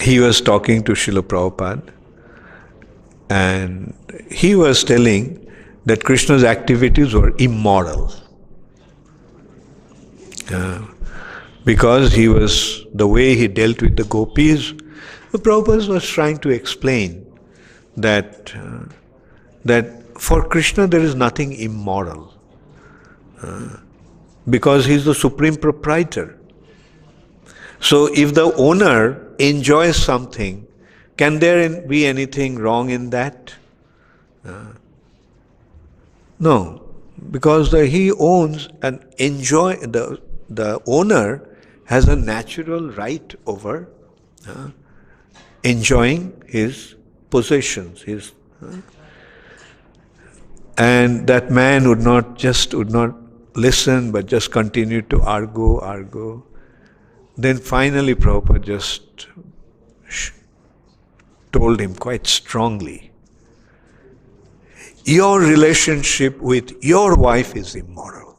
he was talking to Srila Prabhupada, and he was telling that Krishna's activities were immoral. Because the way he dealt with the gopis, the Prabhupada was trying to explain that for Krishna there is nothing immoral. Because he is the supreme proprietor. So if the owner enjoys something, can there be anything wrong in that? No, because he owns and the owner has a natural right over enjoying his possessions. And that man would not listen, but just continued to argue. Then finally Prabhupada just told him quite strongly, your relationship with your wife is immoral.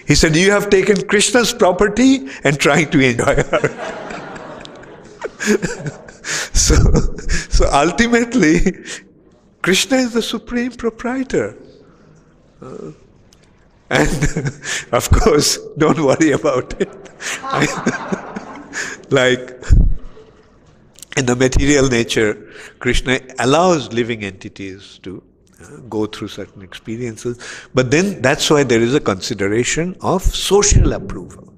He said, you have taken Krishna's property and trying to enjoy her. So ultimately, Krishna is the supreme proprietor. And of course, don't worry about it. Like in the material nature, Krishna allows living entities to go through certain experiences. But then that's why there is a consideration of social approval.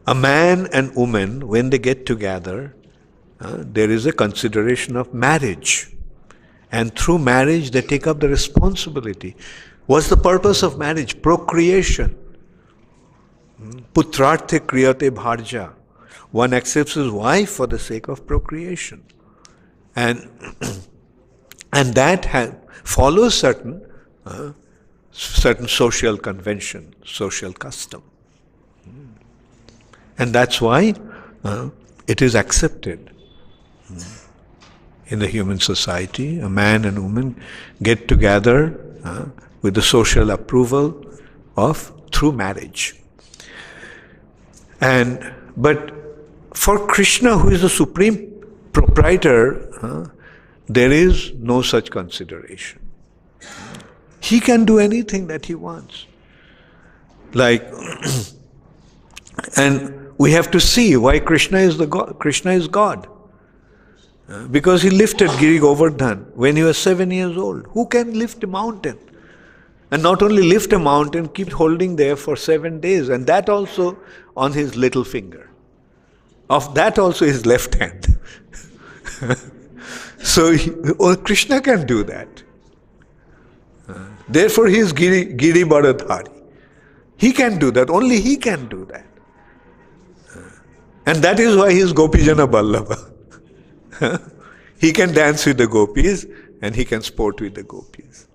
A man and woman, when they get together, there is a consideration of marriage. And through marriage, they take up the responsibility. What's the purpose of marriage? Procreation. Putrarthe kriyate bharja. One accepts his wife for the sake of procreation. And that follows certain social convention, social custom. And that's why it is accepted. In the human society, a man and woman get together with the social approval through marriage. But for Krishna, who is the supreme proprietor, there is no such consideration. He can do anything that he wants. And we have to see why Krishna is Krishna is God. Because he lifted Giri Govardhan when he was 7 years old. Who can lift a mountain? And not only lift a mountain, keep holding there for 7 days, and that also on his little finger. Of that also his left hand. So Krishna can do that. Therefore he is Giri Baradhari. He can do that. Only he can do that. And that is why he is Gopijana Ballabha. He can dance with the gopis and he can sport with the gopis.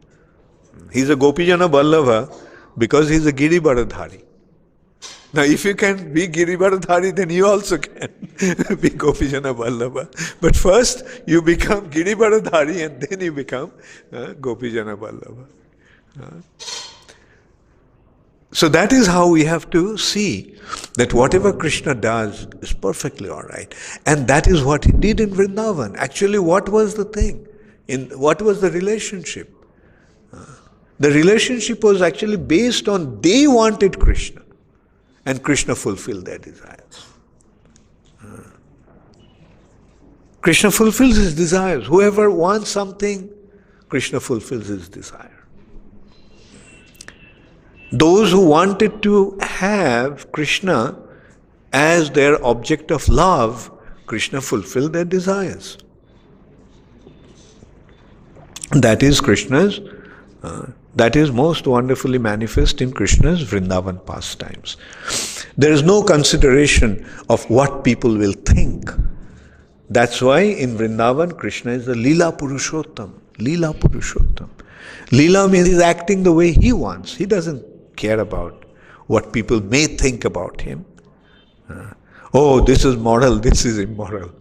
He's a Gopijana Ballabha because he's a Giri Baradhari. Now if you can be Giri Baradhari, then you also can be Gopijana Ballabha. But first you become Giri Baradhari and then you become Gopijana Ballabha. So that is how we have to see that whatever Krishna does is perfectly all right. And that is what he did in Vrindavan. Actually, what was the thing? What was the relationship? The relationship was actually based on they wanted Krishna. And Krishna fulfilled their desires. Krishna fulfills his desires. Whoever wants something, Krishna fulfills his desire. Those who wanted to have Krishna as their object of love, Krishna fulfilled their desires. That is Krishna's, that is most wonderfully manifest in Krishna's Vrindavan pastimes. There is no consideration of what people will think. That's why in Vrindavan, Krishna is the Leela Purushottam. Leela Purushottam. Leela means he's acting the way he wants. He doesn't care about what people may think about him. Oh, this is moral, this is immoral.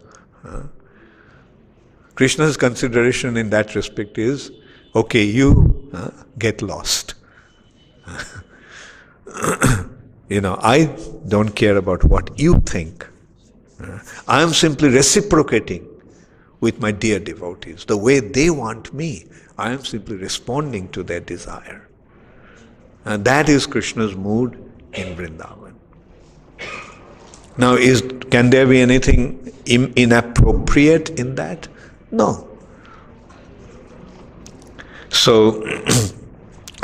Krishna's consideration in that respect is, okay, you get lost. I don't care about what you think. I am simply reciprocating with my dear devotees. The way they want me, I am simply responding to their desire. And that is Krishna's mood in Vrindavan. Now, can there be anything inappropriate in that? No. So,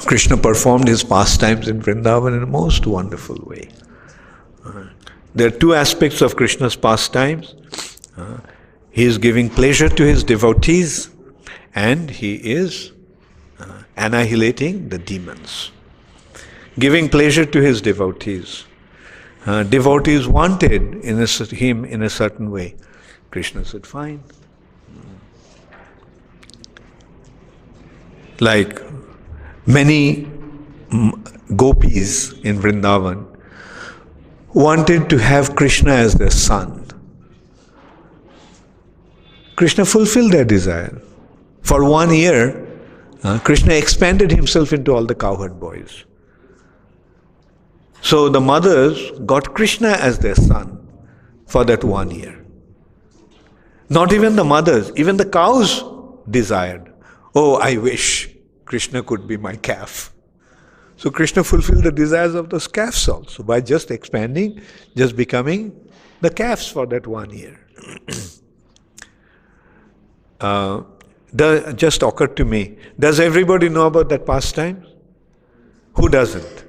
Krishna performed his pastimes in Vrindavan in a most wonderful way. There are two aspects of Krishna's pastimes. He is giving pleasure to his devotees and he is annihilating the demons. Giving pleasure to his devotees. Devotees wanted him in a certain way. Krishna said, fine. Like many gopis in Vrindavan wanted to have Krishna as their son. Krishna fulfilled their desire. For 1 year, Krishna expanded himself into all the cowherd boys. So the mothers got Krishna as their son for that 1 year. Not even the mothers, even the cows desired, oh, I wish Krishna could be my calf. So Krishna fulfilled the desires of those calves also by just expanding, just becoming the calves for that 1 year. Just occurred to me, does everybody know about that pastime? Who doesn't?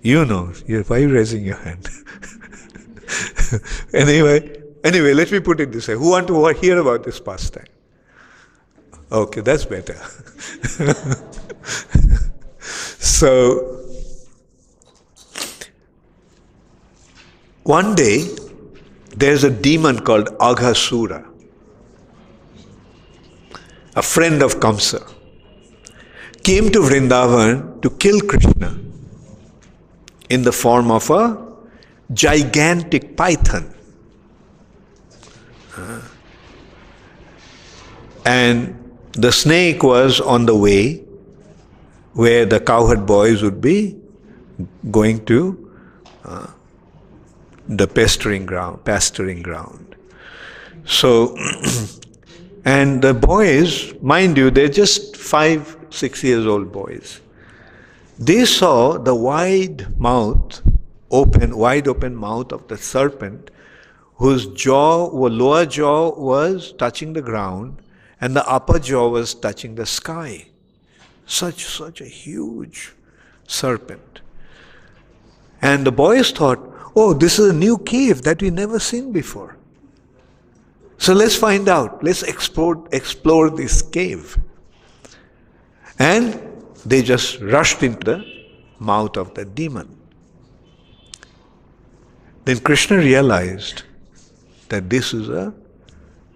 You know. Why are you raising your hand? Anyway, let me put it this way. Who want to hear about this pastime? Okay, that's better. So, one day, there's a demon called Aghasura, a friend of Kamsa, came to Vrindavan to kill Krishna in the form of a gigantic python. And the snake was on the way where the cowherd boys would be going to the pasturing ground. So, and the boys, mind you, they're just 5, 6 years old boys. They saw the wide open mouth of the serpent, whose lower jaw was touching the ground and the upper jaw was touching the sky. Such a huge serpent. And the boys thought, oh, this is a new cave that we never seen before. So let's find out. Let's explore this cave. And they just rushed into the mouth of the demon. Then Krishna realized that this is a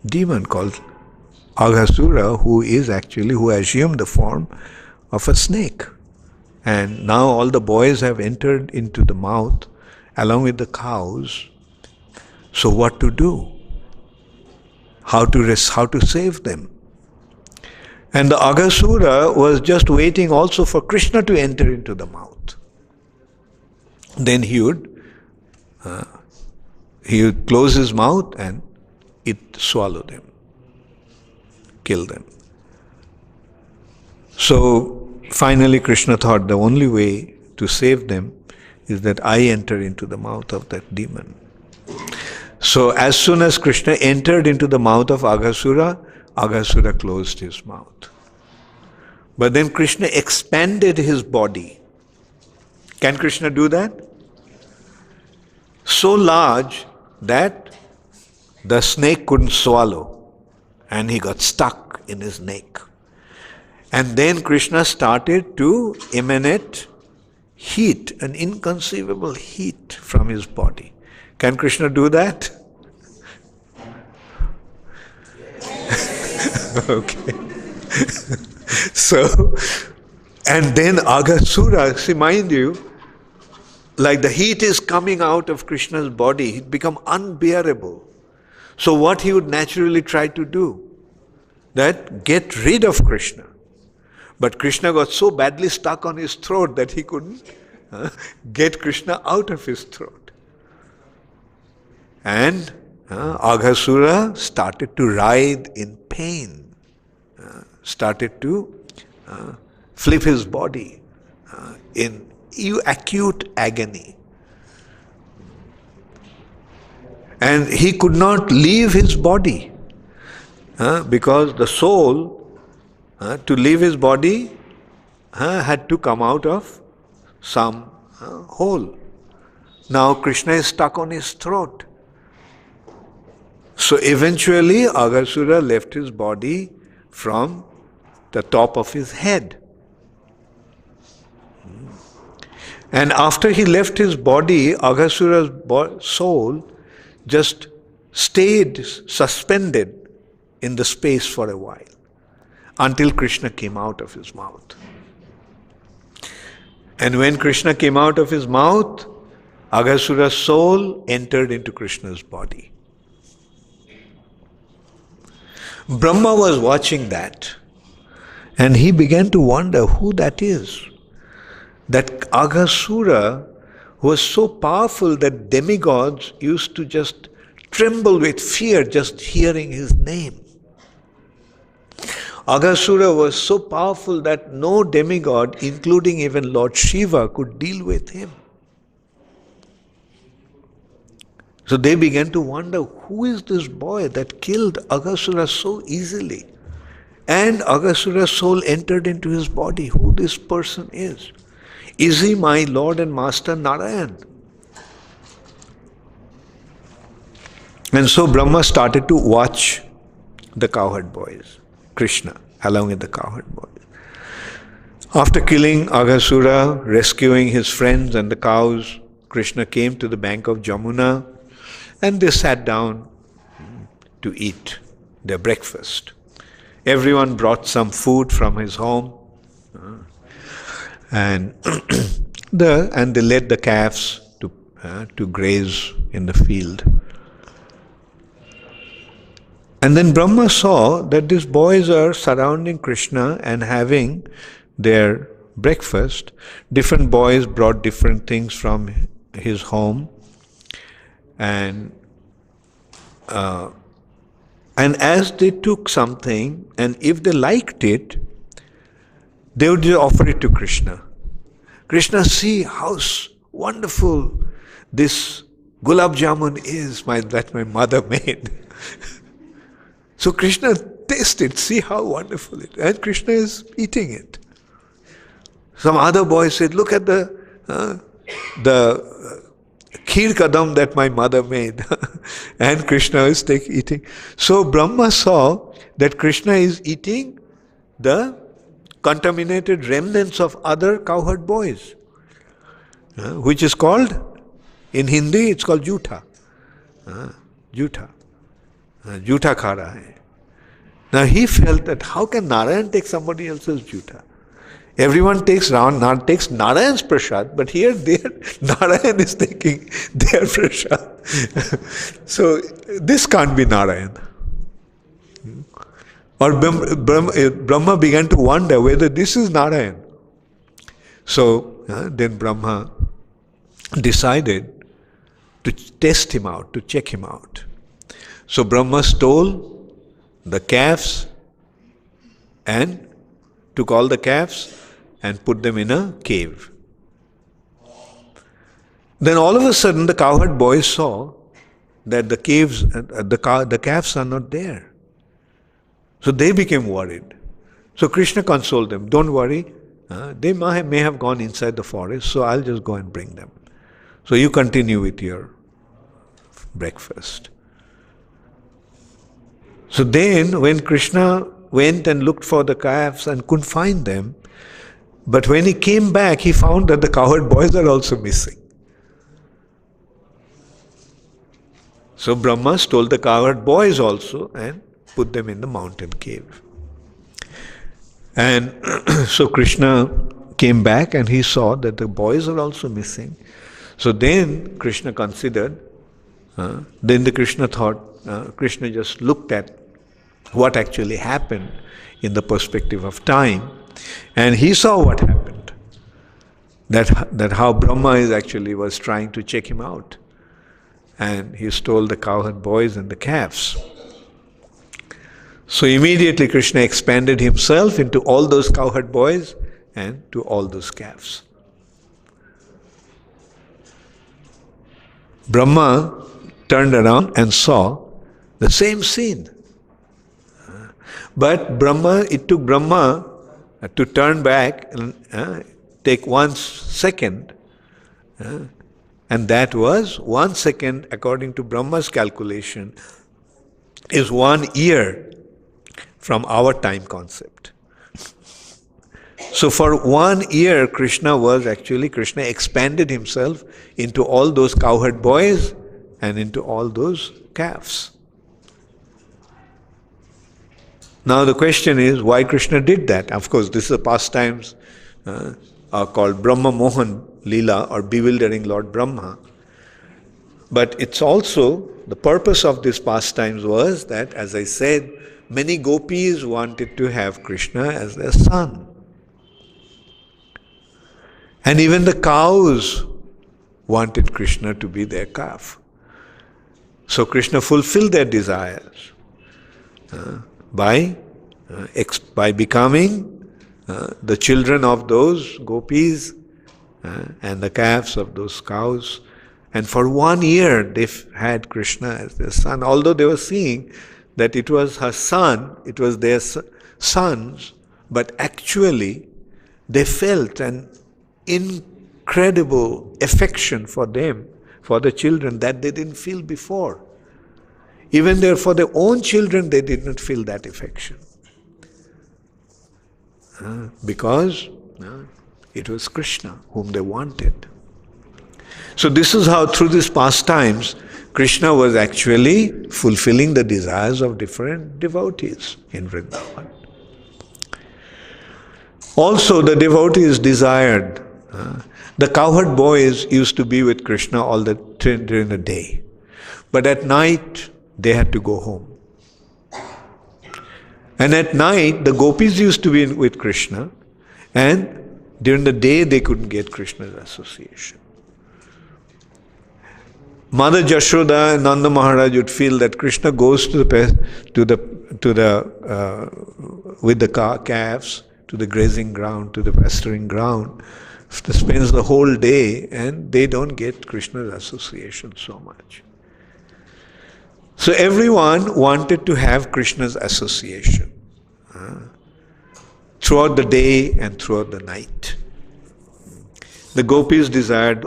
demon called Aghasura, who assumed the form of a snake. And now all the boys have entered into the mouth along with the cows. So what to do? How to save them? And the Aghasura was just waiting also for Krishna to enter into the mouth. Then he would close his mouth and swallow them, kill them. So finally Krishna thought the only way to save them is that I enter into the mouth of that demon. So as soon as Krishna entered into the mouth of Aghasura, Aghasura closed his mouth. But then Krishna expanded his body. Can Krishna do that? So large that the snake couldn't swallow and he got stuck in his neck. And then Krishna started to emanate heat, an inconceivable heat from his body. Can Krishna do that? Okay. So, and then Aghasura, see, mind you, like the heat is coming out of Krishna's body, it become unbearable. So what he would naturally try to do? That get rid of Krishna. But Krishna got so badly stuck on his throat that he couldn't get Krishna out of his throat. And Aghasura started to writhe in pain, started to flip his body in acute agony. And he could not leave his body because the soul, to leave his body, had to come out of some hole. Now Krishna is stuck on his throat. So eventually Aghasura left his body from the top of his head. And after he left his body, Aghasura's soul just stayed suspended in the space for a while, until Krishna came out of his mouth. And when Krishna came out of his mouth, Aghasura's soul entered into Krishna's body. Brahma was watching that, and he began to wonder who that is. That Aghasura was so powerful that demigods used to just tremble with fear just hearing his name. Aghasura was so powerful that no demigod, including even Lord Shiva, could deal with him. So they began to wonder, who is this boy that killed Aghasura so easily? And Aghasura's soul entered into his body. Who this person is? Is he my Lord and Master Narayan? And so Brahma started to watch the cowherd boys, Krishna, along with the cowherd boys. After killing Aghasura, rescuing his friends and the cows, Krishna came to the bank of Jamuna and they sat down to eat their breakfast. Everyone brought some food from his home and they led the calves to graze in the field. And then Brahma saw that these boys are surrounding Krishna and having their breakfast. Different boys brought different things from his home. And as they took something, and if they liked it, they would offer it to Krishna. Krishna, see how wonderful this gulab jamun is that my mother made. So Krishna, taste it, see how wonderful it is. And Krishna is eating it. Some other boy said, look at the kheer kadam that my mother made. And Krishna is eating. So Brahma saw that Krishna is eating the contaminated remnants of other cowherd boys, which is called, in Hindi, it's called jutha. Jutha. Jutha kha raha hai. Now he felt that how can Narayan take somebody else's jutha? Everyone takes Narayan's prasad, but here Narayan is taking their prasad. So this can't be Narayan. Or Brahma began to wonder whether this is Narayan. So then Brahma decided to test him out, to check him out. So Brahma stole the calves and took all the calves and put them in a cave. Then all of a sudden the cowherd boys saw that the calves are not there. So they became worried. So Krishna consoled them, don't worry, they may have gone inside the forest, so I'll just go and bring them. So you continue with your breakfast. So then when Krishna went and looked for the calves and couldn't find them, but when he came back, he found that the cowherd boys are also missing. So Brahma stole the cowherd boys also and put them in the mountain cave. And so Krishna came back and he saw that the boys are also missing. So then Krishna considered, Krishna just looked at what actually happened in the perspective of time, and he saw what happened. That how Brahma was trying to check him out. And he stole the cowherd boys and the calves. So immediately Krishna expanded himself into all those cowherd boys and to all those calves. Brahma turned around and saw the same scene. But it took Brahma to turn back and take 1 second. And that was 1 second, according to Brahma's calculation, is 1 year from our time concept. So for 1 year, Krishna expanded himself into all those cowherd boys and into all those calves. Now the question is, why Krishna did that? Of course, this is the pastimes are called Brahma Mohan Leela, or bewildering Lord Brahma. But it's also, the purpose of these pastimes was that, as I said, many gopis wanted to have Krishna as their son. And even the cows wanted Krishna to be their calf. So Krishna fulfilled their desires by becoming the children of those gopis and the calves of those cows. And for 1 year they had Krishna as their son, although they were seeing that it was her son, it was their sons, but actually they felt an incredible affection for them, for the children, that they didn't feel before. Even there, for their own children, they did not feel that affection. Because it was Krishna whom they wanted. So this is how, through these pastimes, Krishna was actually fulfilling the desires of different devotees in Vrindavan. Also, the devotees desired, the cowherd boys used to be with Krishna during the day. But at night, they had to go home. And at night, the gopis used to be with Krishna, and during the day, they couldn't get Krishna's association. Mother Jashoda and Nanda Maharaj would feel that Krishna goes with the calves to the grazing ground, to the pasturing ground, spends the whole day, and they don't get Krishna's association so much. So everyone wanted to have Krishna's association throughout the day and throughout the night. The gopis desired,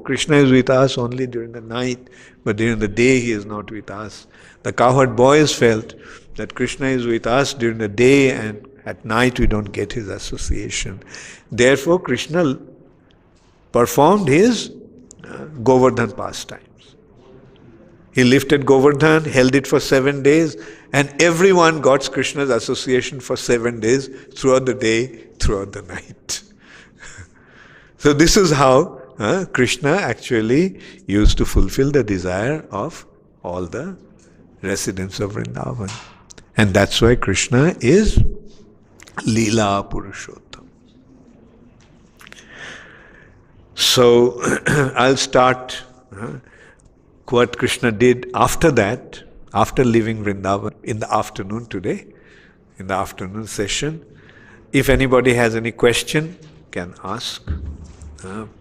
Krishna is with us only during the night, but during the day he is not with us. The cowherd boys felt that Krishna is with us during the day and at night we don't get his association. Therefore Krishna performed his Govardhan pastimes. He lifted Govardhan, held it for 7 days, and everyone got Krishna's association for 7 days, throughout the day, throughout the night. So this is how Krishna actually used to fulfill the desire of all the residents of Vrindavan. And that's why Krishna is Leela Purushottam. So I'll start what Krishna did after that, after leaving Vrindavan in the afternoon today, in the afternoon session. If anybody has any question, can ask.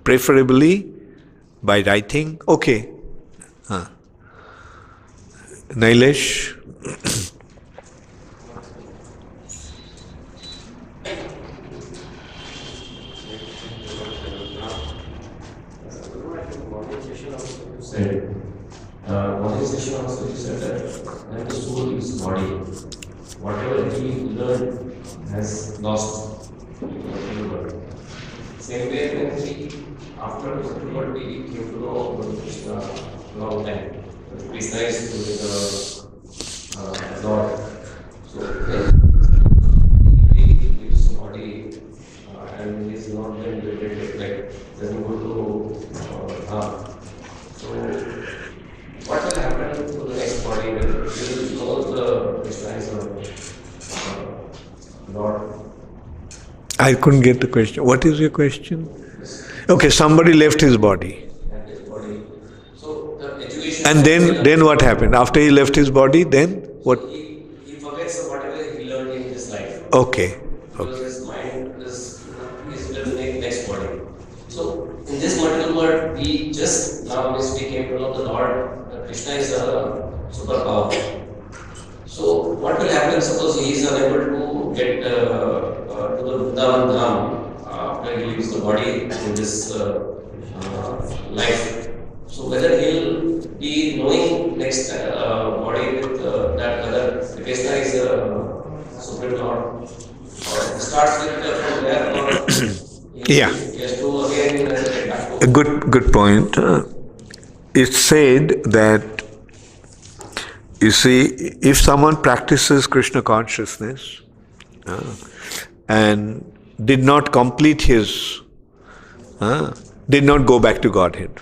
Preferably by writing. Okay. Nailesh. One session also you said that when the soul is body, whatever he learned has lost in the world. Same way when he, after the world, he came to know about Krishna long time. Krishna is the Lord. So when he leaves the body and he is not then related, like doesn't go to Dham. So what will happen to the next body when you will know the Krishna is Lord? I couldn't get the question. What is your question? Okay, somebody left his body. So the education. And then what happened? After he left his body, then what? He forgets whatever he learned in his life. Okay. Because his mind is building next body. So in this material world, we just now came to know the Lord. Krishna is a superpower. So what will happen? Suppose he is unable to get to the Vrindavan Dham after he leaves the body in this life. So whether he'll be knowing next body with that whether Krishna is a supreme Lord, or starts with from there, or he has to again get back to. A good point. It's said that, you see, if someone practices Krishna consciousness and did not complete his, did not go back to Godhead,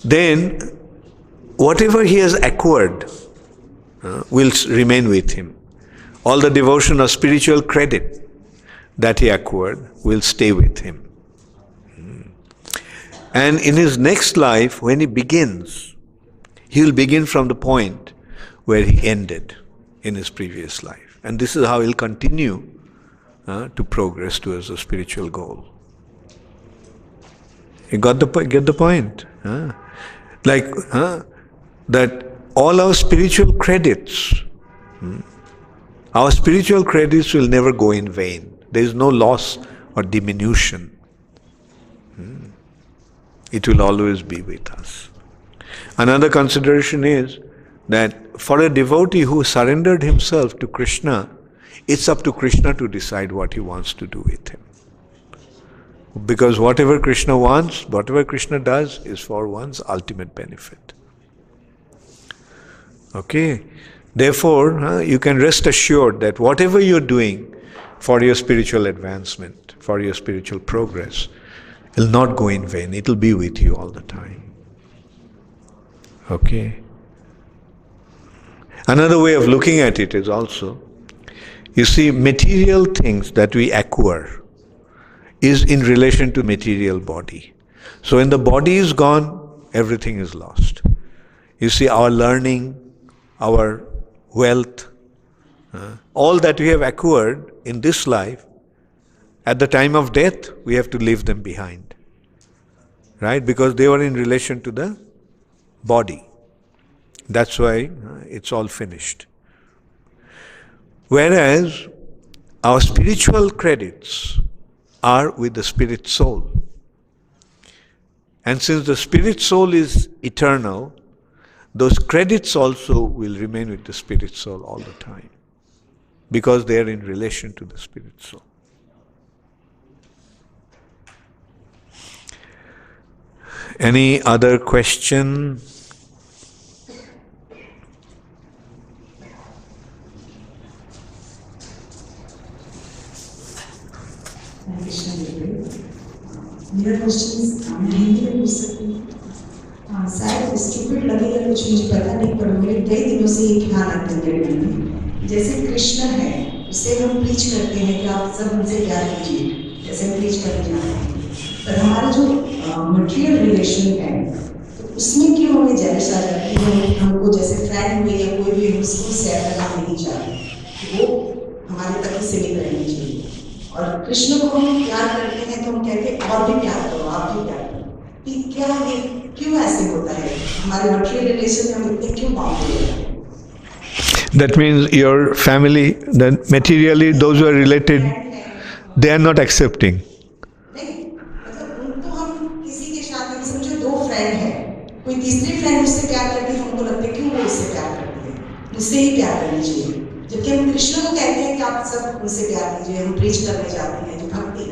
then whatever he has acquired will remain with him. All the devotion or spiritual credit that he acquired will stay with him. And in his next life, when he begins, he will begin from the point where he ended in his previous life. And this is how he'll continue to progress towards a spiritual goal. You get the point? That all our spiritual credits, will never go in vain. There is no loss or diminution. It will always be with us. Another consideration is that for a devotee who surrendered himself to Krishna, it's up to Krishna to decide what he wants to do with him. Because whatever Krishna wants, whatever Krishna does, is for one's ultimate benefit. Okay? Therefore, you can rest assured that whatever you're doing for your spiritual advancement, for your spiritual progress, will not go in vain. It will be with you all the time. Okay? Another way of looking at it is also, you see, material things that we acquire is in relation to material body. So when the body is gone, everything is lost. You see, our learning, our wealth, all that we have acquired in this life, at the time of death, we have to leave them behind. Right? Because they were in relation to the body. That's why it's all finished. Whereas our spiritual credits are with the spirit soul. And since the spirit soul is eternal, those credits also will remain with the spirit soul all the time, because they are in relation to the spirit soul. Any other question? मेरा question मैं हिंदी में पूछ सकती हूँ। शायद stupid लगेगा कुछ, मुझे पता नहीं, पर मेरे कई दिनों से ये ख्याल आता है मेरे मन में। जैसे कृष्ण है, उससे हम प्रीच करते हैं कि आप सब उनसे प्यार कीजिए, जैसे हम प्रीच करके जाते हैं। पर हमारा जो मटेरियल रिलेशन है, तो उसमें क्यों हमें जेलस आ जाती है? हमको जैसे फ्रेंड हुए या कोई भी उसको शेयर करना नहीं चाहते, वो हमारे तक ही सीमित रहनी चाहिए। और कृष्ण को हम प्यार करते हैं तो हम कहते हैं और भी प्यार करो, आप भी प्यार करो। क्या ये क्यों ऐसे होता है? हमारे मटेरियल रिलेशन में हम इतने क्यों बाउंड हैं? That means your family, then materially those who are related, they are not accepting. नहीं, मतलब उनको हम किसी के साथ में समझो दो फ्रेंड हैं, कोई तीसरी फ्रेंड उससे प्यार करती है, हमको लगता है क्यों वो उससे प्यार करती है, मुझसे ही प्यार करनी चाहिए। जबकि हम कृष्ण को कहते हैं कि आप सब उनसे प्यार कीजिए, हम प्रीच करने जाते हैं जो भक्ति,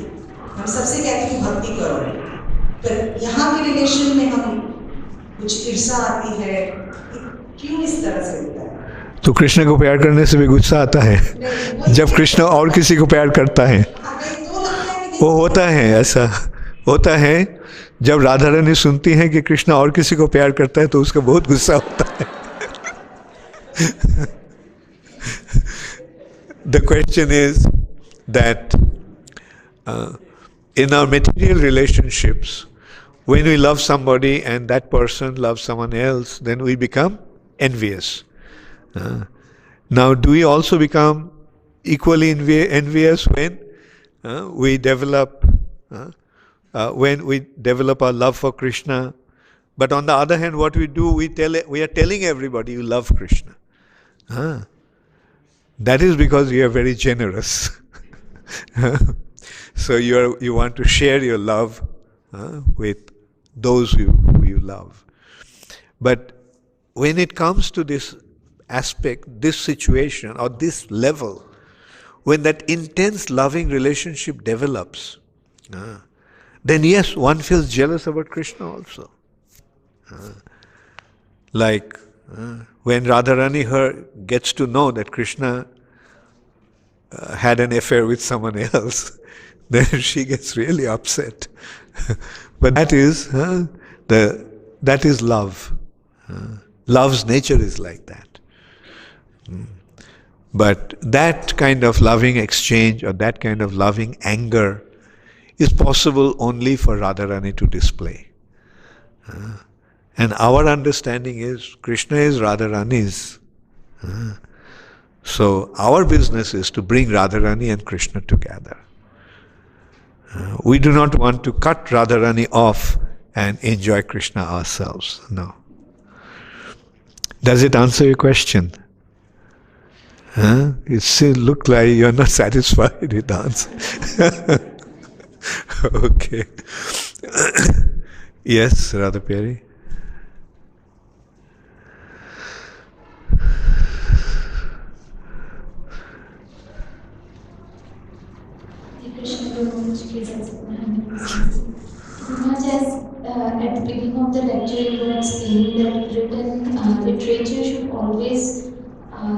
हम सबसे कहते हैं कि भक्ति करो। पर यहाँ के रिलेशन में हम कुछ ईर्ष्या आती है, क्यों इस तरह से होता है? तो कृष्ण को प्यार करने से भी गुस्सा आता है जब कृष्ण और किसी को प्यार करता है। वो होता है, ऐसा होता है जब राधा रानी सुनती हैं कि कृष्ण और किसी को प्यार करता है तो उसका बहुत गुस्सा होता है। The question is that in our material relationships, when we love somebody and that person loves someone else, then we become envious. Now, do we also become equally envious when we develop our love for Krishna? But on the other hand, what we do, we are telling everybody you love Krishna. That is because you are very generous. So you want to share your love with those who you love. But when it comes to this aspect, this situation or this level, when that intense loving relationship develops, then yes, one feels jealous about Krishna also. When Radharani gets to know that Krishna had an affair with someone else, then she gets really upset. But that is love. Love's nature is like that. But that kind of loving exchange or that kind of loving anger is possible only for Radharani to display. And our understanding is Krishna is Radharani's. So our business is to bring Radharani and Krishna together. We do not want to cut Radharani off and enjoy Krishna ourselves. No. Does it answer your question? It still looks like you're not satisfied with the answer. Okay. Yes, Radha Peri? Much as at the beginning of the lecture you were explaining that written literature should always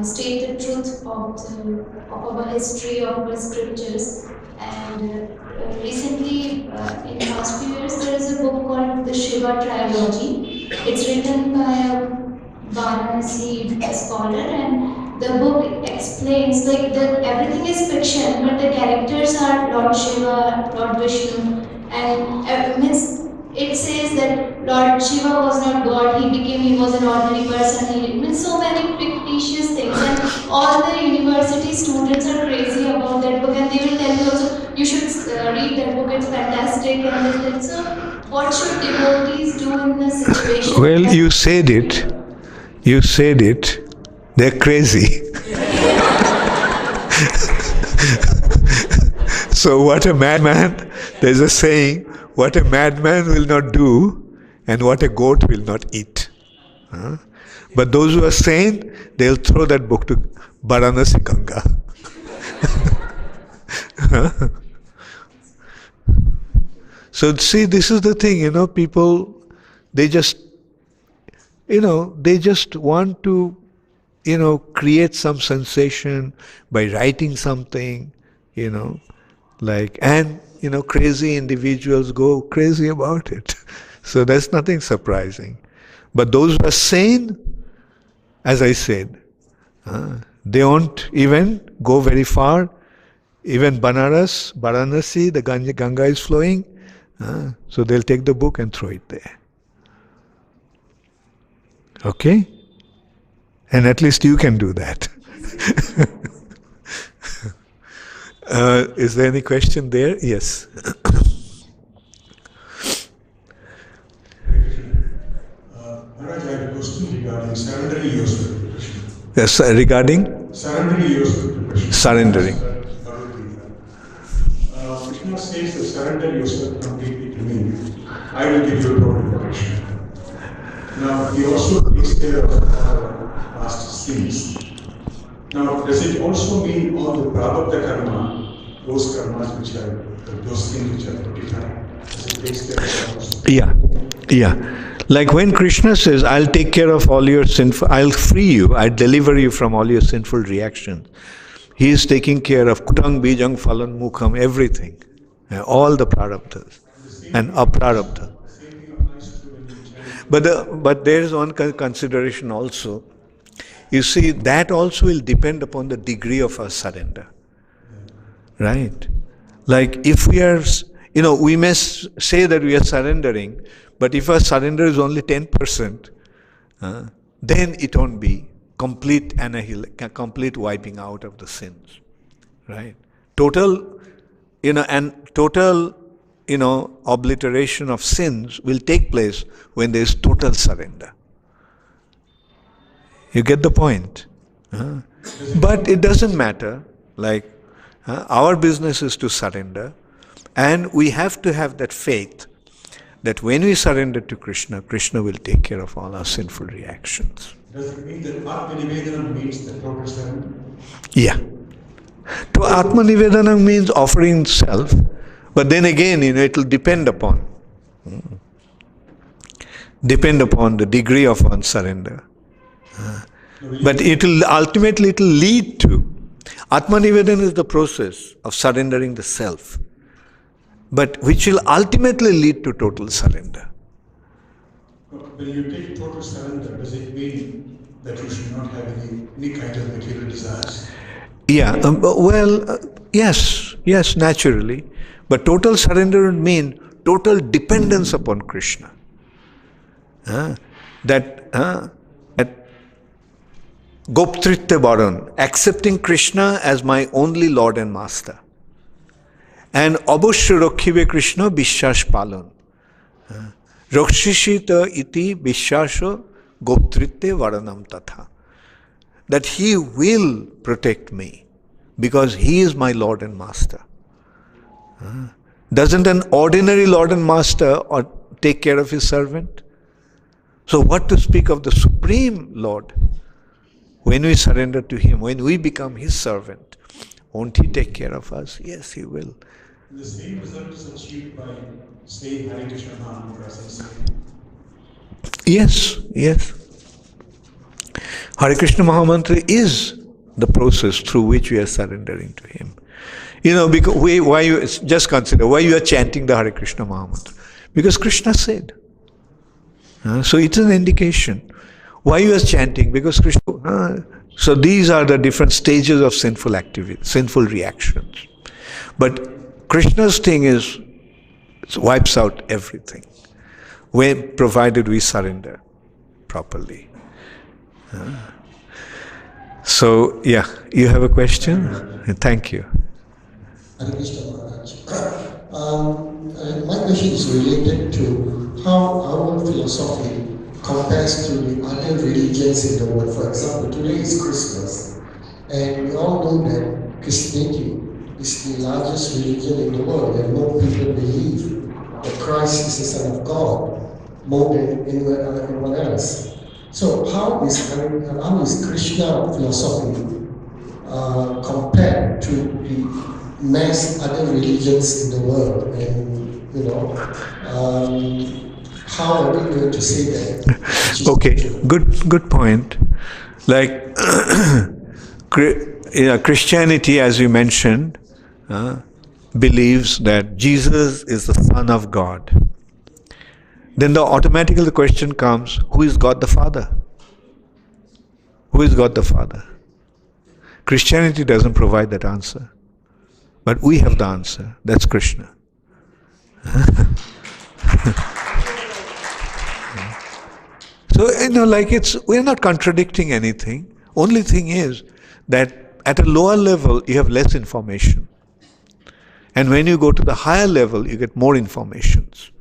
state the truth of our history, of our scriptures. And recently, in the past few years, there is a book called the Shiva Trilogy. It's written by a Varanasi scholar, and the book explains like that everything is fiction, but the characters are Lord Shiva, Lord Vishnu, and means it says that Lord Shiva was not God, he was an ordinary person. He means so many fictitious things, and all the university students are crazy about that book, and they will tell you also you should read that book. It's fantastic, and that. So, what should devotees do in this situation? Well, you said it. You said it. They're crazy. So what a madman, there's a saying, what a madman will not do and what a goat will not eat. But those who are sane, they'll throw that book to Varanasi Ganga. So see, this is the thing, people, they just want to, create some sensation by writing something, crazy individuals go crazy about it. So there's nothing surprising. But those who are sane, as I said, they won't even go very far. Even Varanasi, the Ganga is flowing, so they'll take the book and throw it there. Okay? And at least you can do that. Is there any question there? Yes. Maharaj, I have a question regarding surrendering yourself to Krishna. Yes, regarding? Surrendering yourself to Krishna. Surrendering. Krishna says that surrender yourself completely to me. I will give you total protection. Now, he also takes care of our past sins. Now, does it also mean all the prarabdha karma, those karmas which are, those things which are notified? Does it take care of those? Yeah. Like when Krishna says, I'll take care of all your sinful, I'll free you, I'll deliver you from all your sinful reactions. He is taking care of kutang, bijang, phalan, mukham, everything. All the prarabdhas and aprarabdha. But there is one consideration also. You see, that also will depend upon the degree of our surrender. Right? Like if we are, we may say that we are surrendering, but if our surrender is only 10%, then it won't be complete complete wiping out of the sins. Right? Total obliteration of sins will take place when there is total surrender. You get the point? But it doesn't matter. Like, our business is to surrender, and we have to have that faith that when we surrender to Krishna, Krishna will take care of all our sinful reactions. Does it mean that Atma-nivedanam means the total surrender? Yeah. To Atma-nivedanam means offering self, but then again, it will depend upon the degree of one's surrender. But it will ultimately lead to Atma-nivedan is the process of surrendering the self, but which will ultimately lead to total surrender. When you take total surrender, does it mean that you should not have any kind of material desires? Yeah, yes, naturally. But total surrender would mean total dependence upon Krishna. that Goptritte Varan, accepting Krishna as my only Lord and Master. And Abhashya Rakhibe Krishna Bishyash Palan. Rakshishita iti Bishyasha Goptritte Varanam Tatha. That he will protect me because he is my Lord and Master. Doesn't an ordinary Lord and Master take care of his servant? So what to speak of the Supreme Lord? When we surrender to him, when we become his servant, won't he take care of us? Yes, he will. The same result is achieved by saying Hare Krishna Mahamantra as I say. Yes. Hare Krishna Mahamantra is the process through which we are surrendering to him. Because why you just consider why you are chanting the Hare Krishna Mahamantra. Because Krishna said. So it's an indication. Why you are chanting? Because Krishna. So these are the different stages of sinful activity, sinful reactions. But Krishna's thing is, it wipes out everything, provided we surrender properly. So yeah, you have a question? Thank you. Hare Krishna Maharaj. My question is related to how our philosophy compares to the other religions in the world. For example, today is Christmas, and we all know that Christianity is the largest religion in the world, and more people believe that Christ is the Son of God more than anyone else. So how is Krishna philosophy compared to the mass other religions in the world? And how are we going to say that? Okay, good point. Like Christianity, as you mentioned, believes that Jesus is the Son of God. Then automatically the question comes, who is God the Father? Who is God the Father? Christianity doesn't provide that answer. But we have the answer. That's Krishna. So, we're not contradicting anything. Only thing is that at a lower level, you have less information. And when you go to the higher level, you get more informations.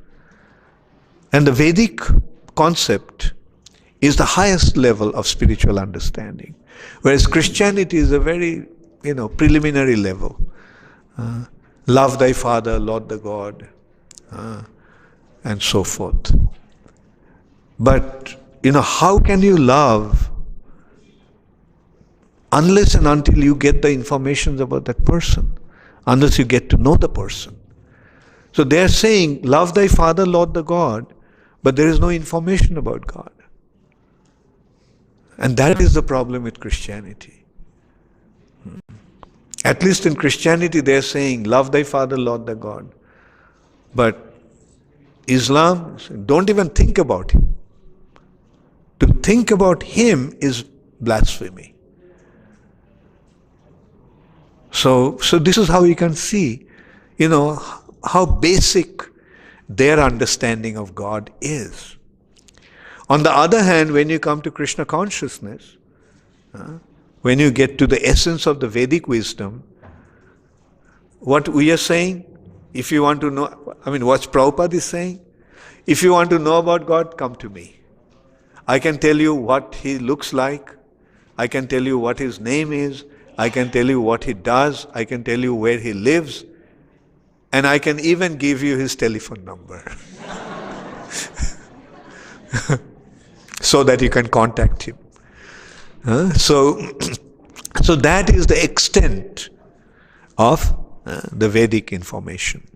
And the Vedic concept is the highest level of spiritual understanding. Whereas Christianity is a very, preliminary level. Love thy father, Lord the God, and so forth. But, how can you love unless and until you get the information about that person? Unless you get to know the person. So they are saying, love thy father, Lord the God, but there is no information about God. And that is the problem with Christianity. At least in Christianity they are saying, love thy father, Lord the God. But Islam, don't even think about him. To think about him is blasphemy. So this is how you can see, how basic their understanding of God is. On the other hand, when you come to Krishna consciousness, when you get to the essence of the Vedic wisdom, what we are saying, if you want to know, what Prabhupada is saying, if you want to know about God, come to me. I can tell you what he looks like, I can tell you what his name is, I can tell you what he does, I can tell you where he lives, and I can even give you his telephone number. So that you can contact him. So that is the extent of the Vedic information.